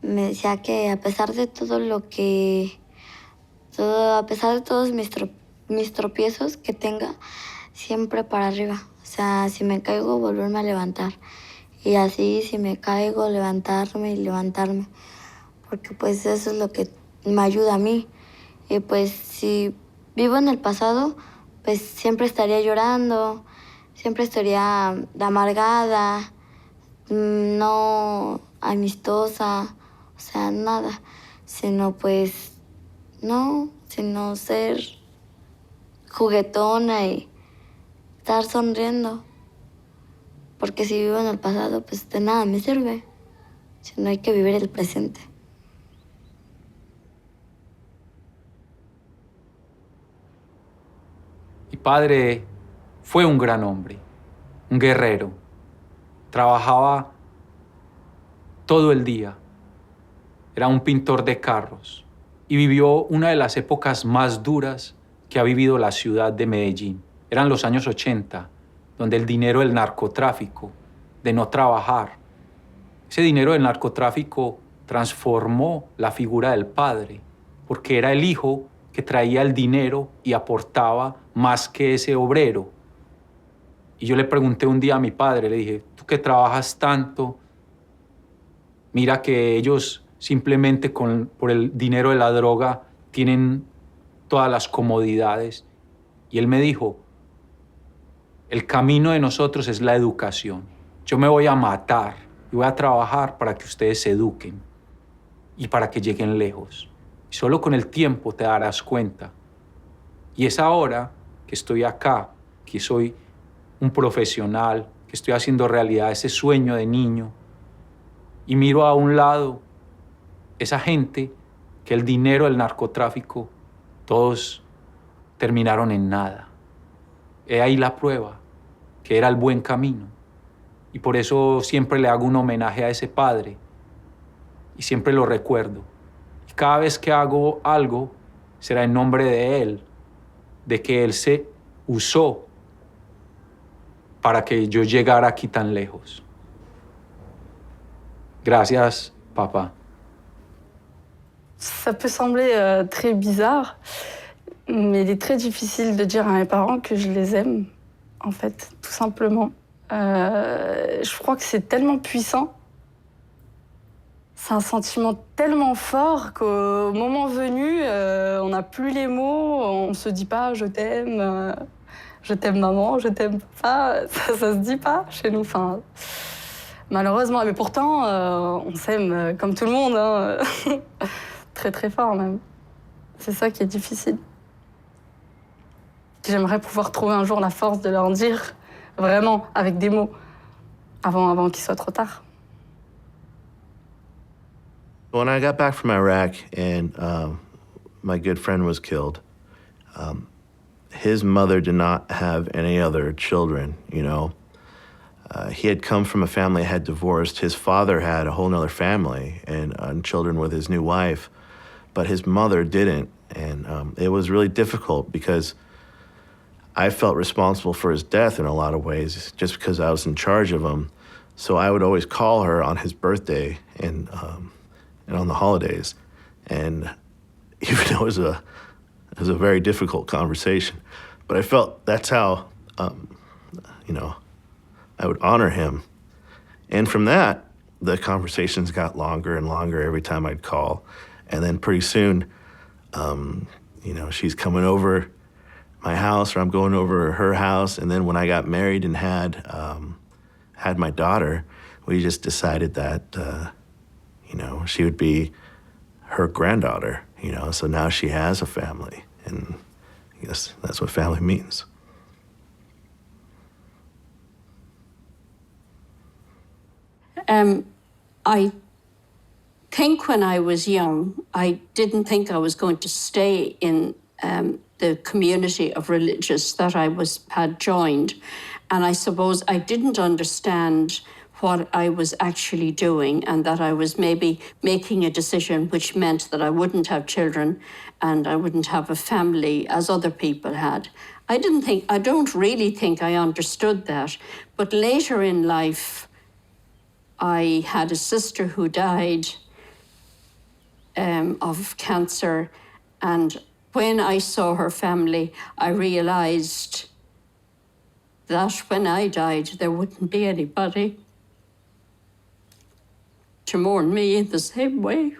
me decía que a pesar de a pesar de todos mis tropiezos que tenga, siempre para arriba. O sea, si me caigo, volverme a levantar. Y así, si me caigo, levantarme y levantarme. Porque eso es lo que me ayuda a mí. Y si vivo en el pasado, siempre estaría llorando, siempre estaría amargada, no amistosa, o sea, nada. Sino sino ser juguetona y estar sonriendo. Porque si vivo en el pasado, de nada me sirve. Sino hay que vivir el presente. Mi padre fue un gran hombre, un guerrero. Trabajaba todo el día. Era un pintor de carros y vivió una de las épocas más duras que ha vivido la ciudad de Medellín. Eran los años 80, donde el dinero del narcotráfico, de no trabajar, ese dinero del narcotráfico transformó la figura del padre, porque era el hijo que traía el dinero y aportaba más que ese obrero. Y yo le pregunté un día a mi padre, le dije, tú que trabajas tanto, mira que ellos simplemente por el dinero de la droga tienen todas las comodidades. Y él me dijo, el camino de nosotros es la educación. Yo me voy a matar y voy a trabajar para que ustedes se eduquen y para que lleguen lejos. Y solo con el tiempo te darás cuenta. Y es ahora que estoy acá, que soy un profesional, que estoy haciendo realidad ese sueño de niño. Y miro a un lado esa gente que el dinero, el narcotráfico, todos terminaron en nada. He ahí la prueba, que era el buen camino. Y por eso siempre le hago un homenaje a ese padre. Y siempre lo recuerdo. Y cada vez que hago algo, será en nombre de él, de que él se usó para que yo llegara aquí tan lejos. Gracias, papá. Ça peut sembler très bizarre, mais il est très difficile de dire à mes parents que je les aime, en fait, tout simplement. Je crois que c'est tellement puissant. C'est un sentiment tellement fort qu'au moment venu, on n'a plus les mots, on ne se dit pas « je t'aime maman, je t'aime papa », ça se dit pas chez nous, enfin, malheureusement. Mais pourtant, on s'aime comme tout le monde, hein. Très très fort même. C'est ça qui est difficile. J'aimerais pouvoir trouver un jour la force de leur dire, vraiment, avec des mots, avant qu'il soit trop tard. When I got back from Iraq and my good friend was killed, his mother did not have any other children, you know. He had come from a family that had divorced. His father had a whole nother family and children with his new wife, but his mother didn't. And it was really difficult because I felt responsible for his death in a lot of ways just because I was in charge of him. So I would always call her on his birthday and on the holidays. And even though it was a very difficult conversation, but I felt that's how, you know, I would honor him. And from that, the conversations got longer and longer every time I'd call. And then pretty soon, you know, she's coming over my house or I'm going over her house. And then when I got married and had my daughter, we just decided that, you know, she would be her granddaughter, you know, so now she has a family. And I guess that's what family means. I think when I was young, I didn't think I was going to stay in the community of religious that I had joined. And I suppose I didn't understand what I was actually doing and that I was maybe making a decision which meant that I wouldn't have children and I wouldn't have a family as other people had. I don't really think I understood that. But later in life, I had a sister who died of cancer, and when I saw her family, I realized that when I died, there wouldn't be anybody to mourn me in the same way.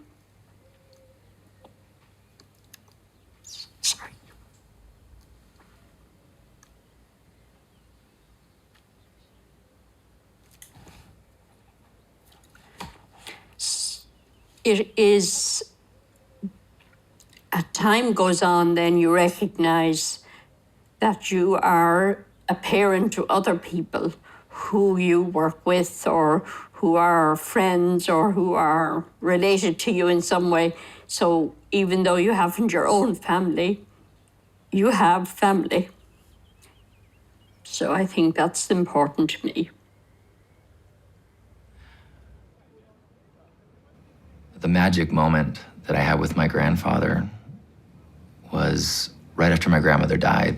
Sorry. It is, as time goes on, then you recognize that you are a parent to other people who you work with or who are friends or who are related to you in some way. So even though you haven't your own family, you have family. So I think that's important to me. The magic moment that I had with my grandfather was right after my grandmother died.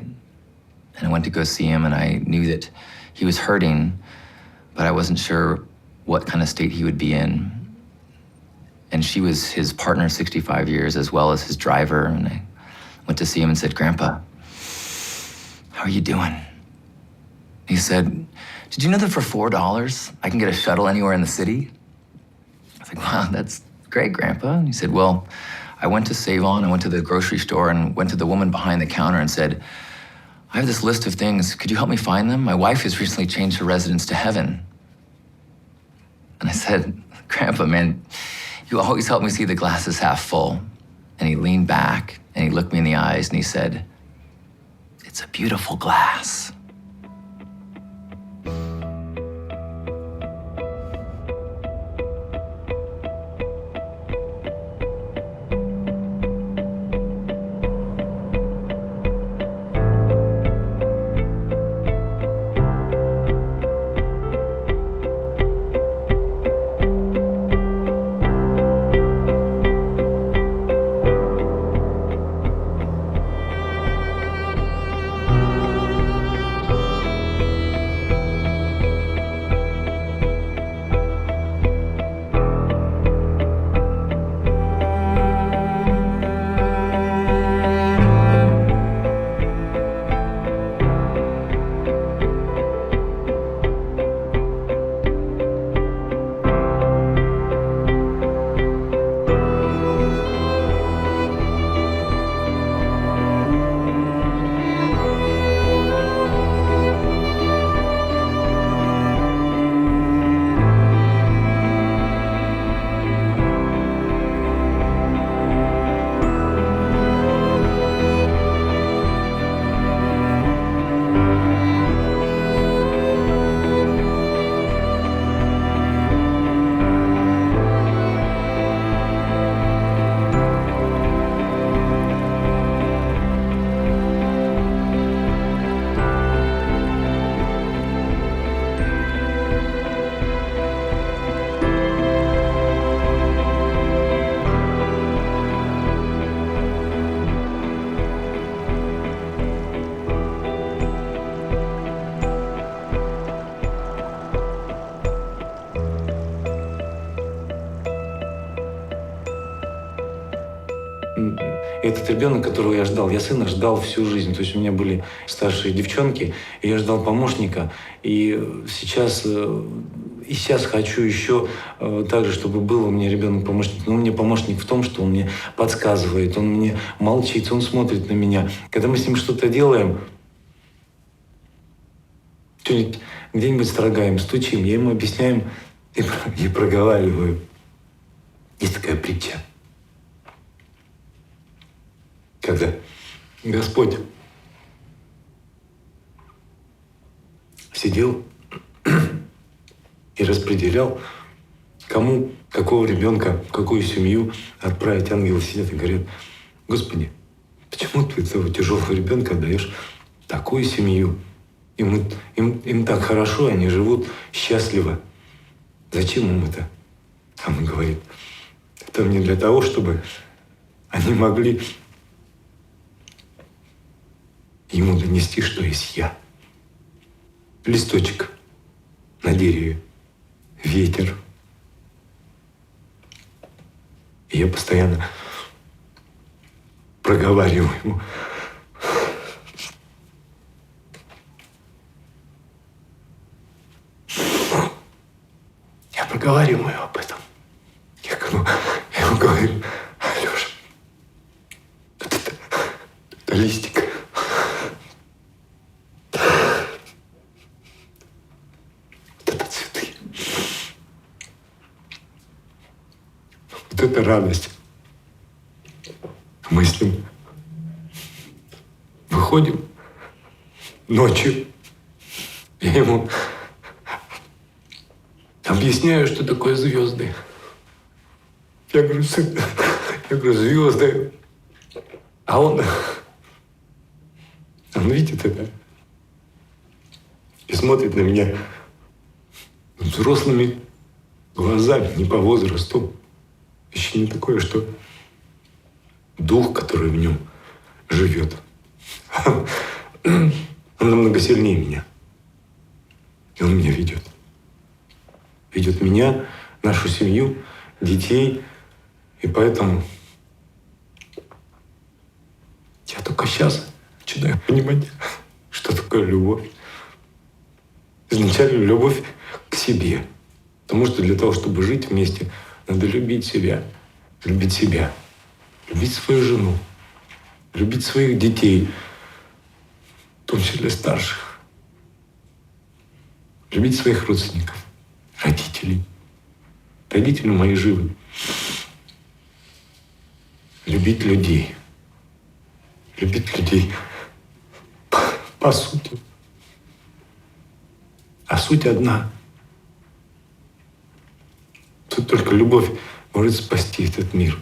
And I went to go see him, and I knew that he was hurting, but I wasn't sure what kind of state he would be in. And she was his partner 65 years, as well as his driver. And I went to see him and said, "Grandpa, how are you doing?" He said, "Did you know that for $4, I can get a shuttle anywhere in the city?" I was like, "Wow, that's great, Grandpa." And he said, "Well, I went to Save On, I went to the grocery store and went to the woman behind the counter and said, I have this list of things, could you help me find them? My wife has recently changed her residence to heaven." And I said, Grandpa, man, you always help me see the glass is half full. And he leaned back and he looked me in the eyes and he said, it's a beautiful glass. Этот ребенок, которого я сына ждал всю жизнь. То есть у меня были старшие девчонки, и я ждал помощника. И сейчас хочу еще так же, чтобы был у меня ребенок-помощник. Но у меня помощник в том, что он мне подсказывает, он мне молчит, он смотрит на меня. Когда мы с ним что-то делаем, что-нибудь где-нибудь строгаем, стучим, я ему объясняю и проговариваю. Есть такая притча. Когда Господь сидел и распределял, кому, какого ребенка, в какую семью отправить, ангелы сидят и говорят: Господи, почему ты этого тяжелого ребенка отдаешь в такую семью? Им так хорошо, они живут счастливо. Зачем им это? А он говорит: это мне для того, чтобы они могли ему донести, что есть я. Листочек на дереве, ветер. И я постоянно проговариваю ему. Я проговариваю об этом. Я ему говорю: Алёша, это листик. Это радость. Мы с ним выходим ночью. Я ему объясняю, что такое звезды. Я говорю: сын, звезды. А он видит это и смотрит на меня взрослыми глазами, не по возрасту. Еще не такое, что дух, который в нем живет, он намного сильнее меня. И он меня ведет. Ведет меня, нашу семью, детей. И поэтому я только сейчас начинаю понимать, что такое любовь. Изначально любовь к себе. Потому что для того, чтобы жить вместе, надо любить себя, любить свою жену, любить своих детей, в том числе старших, любить своих родственников, родителей, Родители мои живы. Любить людей. Любить людей. По сути. А суть одна. Тут только любовь может спасти этот мир.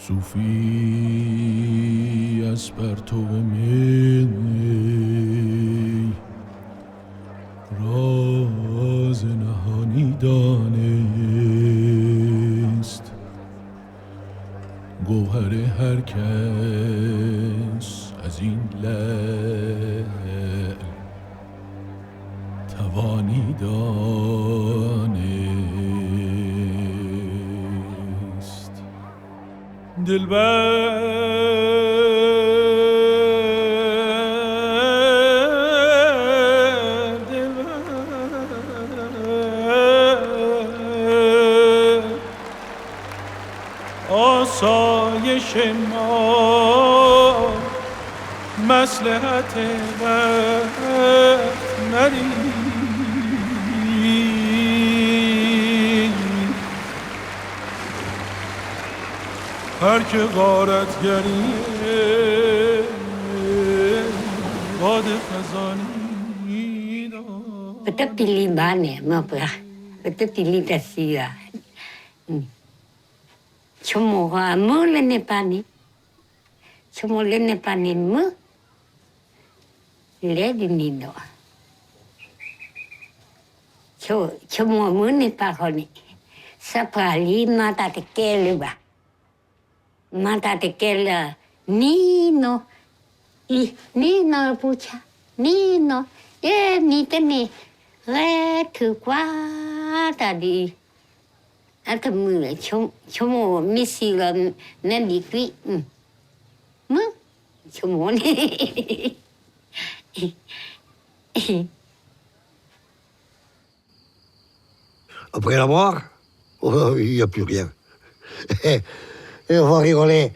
صوفی از پرتو می راز نهانی دانست، گوهر هر کس از این لعل توانی دانست. آسایش ما مصلحت وقت ندید، هر که غارتگری باد خزانی داد. Betul pilih mana, apa? Betul pilih Asia. Cuma mula Nepani, cuma le Nepani mu, le di Nino. Cuma mu Nepani, sepali mata tekele ba, mata tekele Nino, Nino pucha, Nino, ni tene, tu kuat tadi. Aku mula cuma misi la nabi kui, cuma ni. Après la mort, il n'y a plus rien. Et il faut rigoler.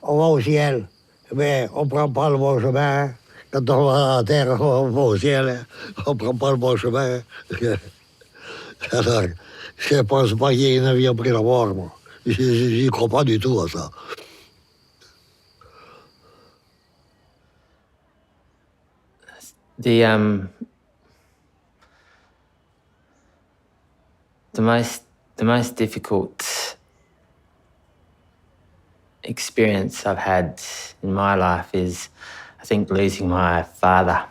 On va au ciel, mais on ne prend pas le bon chemin. Quand on va à la terre, on va au ciel, on ne prend pas le bon chemin. Alors, je ne pense pas qu'il y ait une vie après la mort, moi. Je n'y crois pas du tout à ça. The most difficult experience I've had in my life is, I think, losing my father.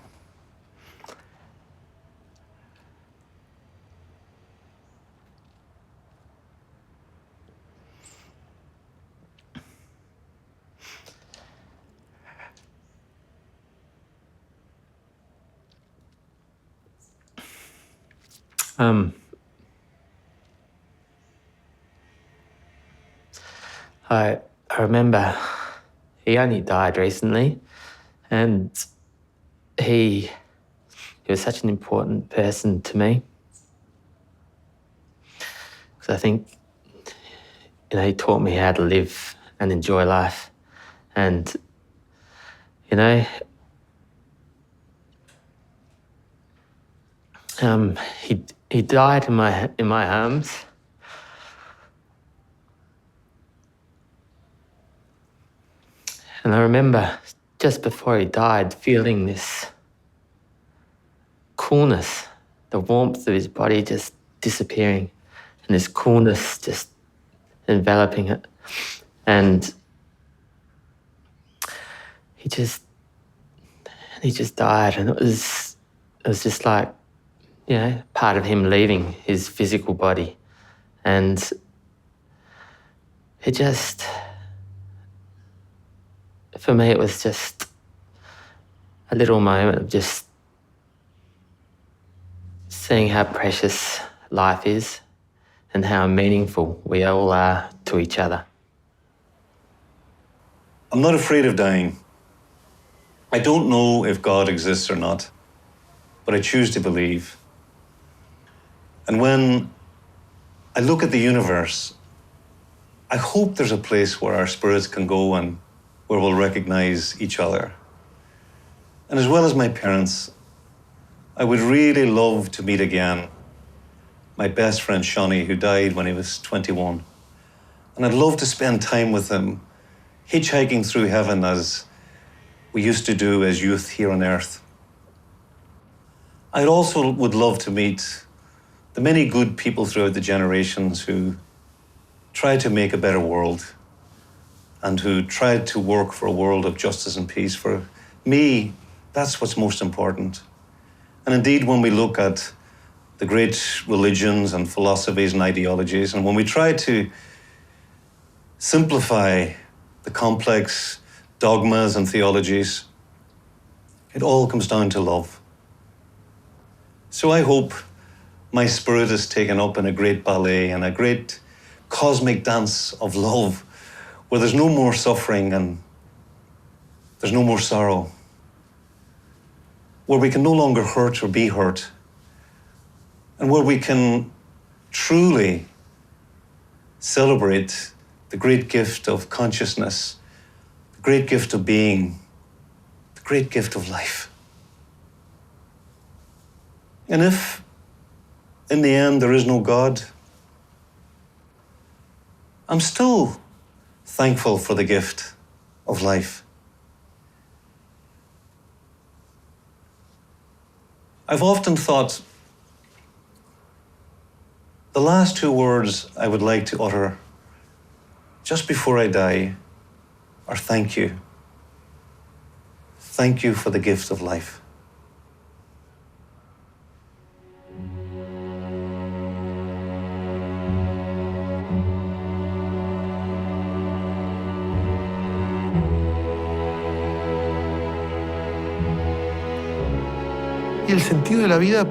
I remember he only died recently, and he was such an important person to me. Because I think, he taught me how to live and enjoy life. And, he died in my arms. And I remember just before he died feeling this coolness, the warmth of his body just disappearing, and this coolness just enveloping it. And he just died, and it was just like, part of him leaving his physical body. And it just, for me, it was just a little moment of just seeing how precious life is and how meaningful we all are to each other. I'm not afraid of dying. I don't know if God exists or not, but I choose to believe. And when I look at the universe, I hope there's a place where our spirits can go and where we'll recognize each other. And as well as my parents, I would really love to meet again my best friend Shawnee, who died when he was 21. And I'd love to spend time with him, hitchhiking through heaven as we used to do as youth here on earth. I also would love to meet the many good people throughout the generations who tried to make a better world and who tried to work for a world of justice and peace. For me, that's what's most important. And indeed, when we look at the great religions and philosophies and ideologies, and when we try to simplify the complex dogmas and theologies, it all comes down to love. So I hope my spirit is taken up in a great ballet and a great cosmic dance of love, where there's no more suffering and there's no more sorrow, where we can no longer hurt or be hurt, and where we can truly celebrate the great gift of consciousness, the great gift of being, the great gift of life. And if, in the end, there is no God, I'm still thankful for the gift of life. I've often thought the last two words I would like to utter just before I die are thank you. Thank you for the gift of life. Y el sentido de la vida,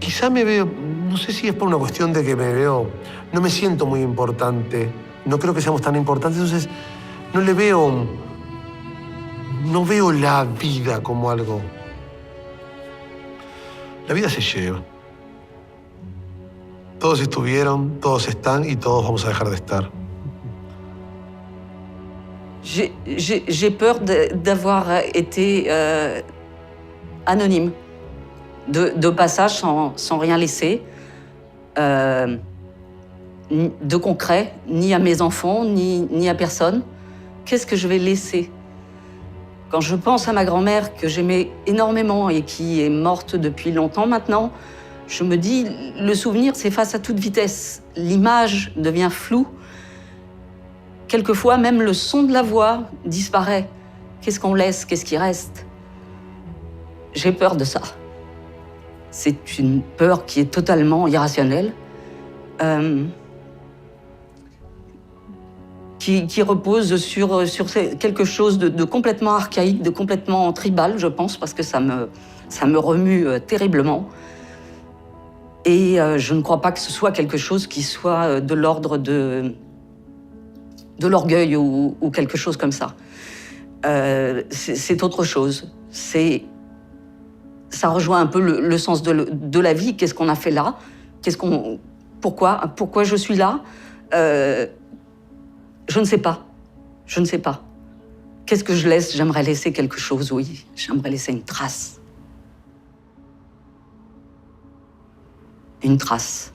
quizá me veo, no sé si es por una cuestión de que no me siento muy importante, no creo que seamos tan importantes, entonces no veo la vida como algo. La vida se lleva. Todos estuvieron, todos están y todos vamos a dejar de estar. J'ai peur d'avoir été anonyme, de passage sans rien laisser, de concret, ni à mes enfants, ni à personne. Qu'est-ce que je vais laisser? Quand je pense à ma grand-mère que j'aimais énormément et qui est morte depuis longtemps maintenant, je me dis, le souvenir s'efface à toute vitesse. L'image devient floue. Quelquefois, même le son de la voix disparaît. Qu'est-ce qu'on laisse? Qu'est-ce qui reste? J'ai peur de ça. C'est une peur qui est totalement irrationnelle, qui repose sur quelque chose de complètement archaïque, de complètement tribal, je pense, parce que ça me remue terriblement. Et je ne crois pas que ce soit quelque chose qui soit de l'ordre de l'orgueil ou quelque chose comme ça. C'est autre chose. Ça rejoint un peu le sens de la vie. Qu'est-ce qu'on a fait là? Pourquoi je suis là? Je ne sais pas. Je ne sais pas. Qu'est-ce que je laisse? J'aimerais laisser quelque chose, oui. J'aimerais laisser une trace. Une trace.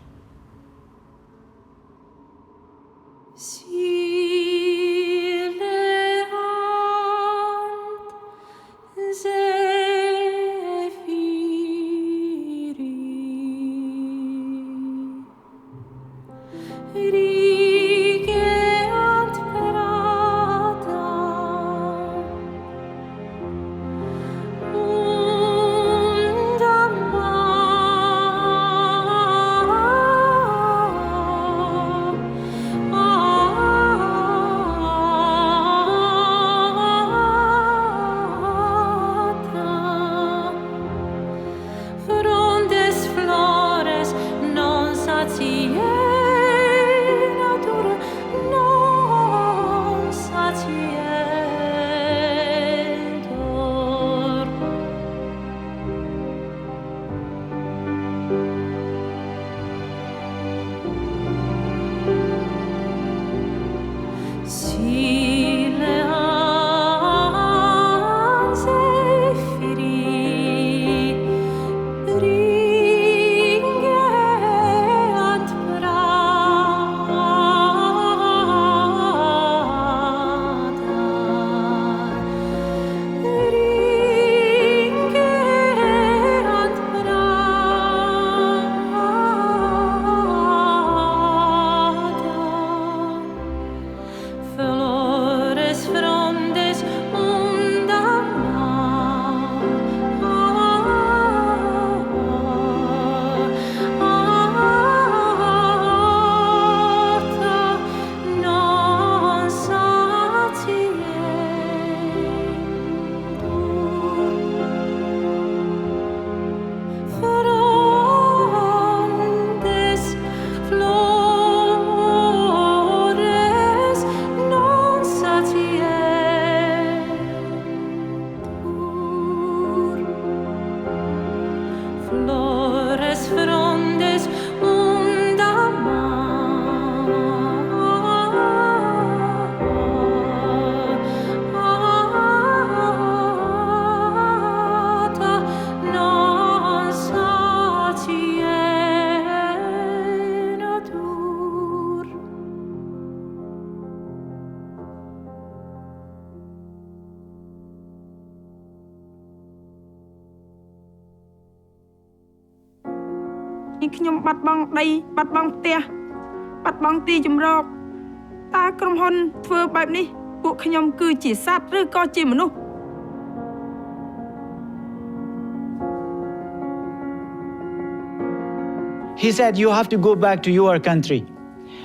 He said, you have to go back to your country.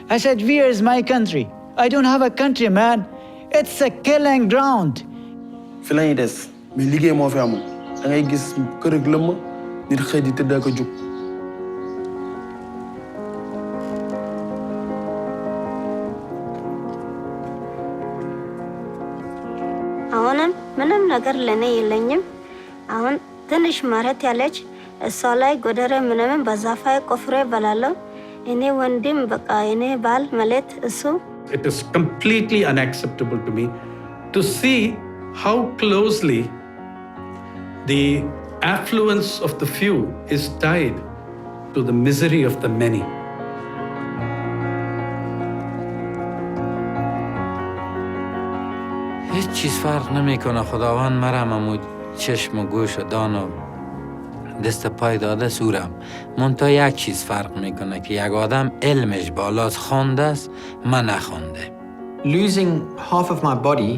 I said, where is my country? I don't have a country, man. It's a killing ground. Filañ des mais liggéey moo fi amul da ngay gis kër ak lëmm nit xëy di tëdd ak a jug. አሁንም ምንም ነገር ለኔ የለኝም። አሁን ትንሽ መሬት ያለች እሷ ላይ ጎደሬ ምንም በዛፋይ ቆፍሬ እበላለሁ። የኔ ወንድም በቃ የኔ ባል ማለት እሱ It is completely unacceptable to me to see how closely the affluence of the few is tied to the misery of the many. هیچ چیز فرق نمیکنه. خداوند مرا ممود چشم و گوش و دان و دست پای داده سورم. منتها یک چیز فرق میکنه که یک آدم علمش بالاست، خوانده است، من نخوانده. Losing half of my body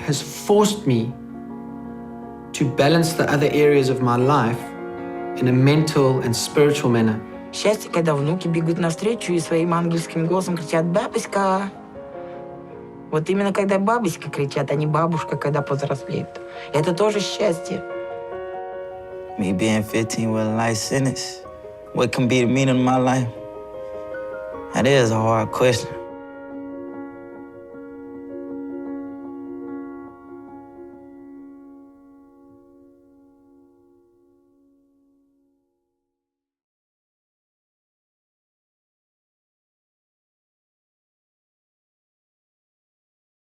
has forced me to balance the other areas of my life in a mental and spiritual manner. Счастье, когда внуки бегут навстречу и своим ангельским голосом кричат «Бабушка!». Вот именно когда бабушка кричат, а не бабушка, когда повзрослеет. Это тоже счастье. Me being 15 with a life sentence, what can be the meaning of my life? That is a hard question.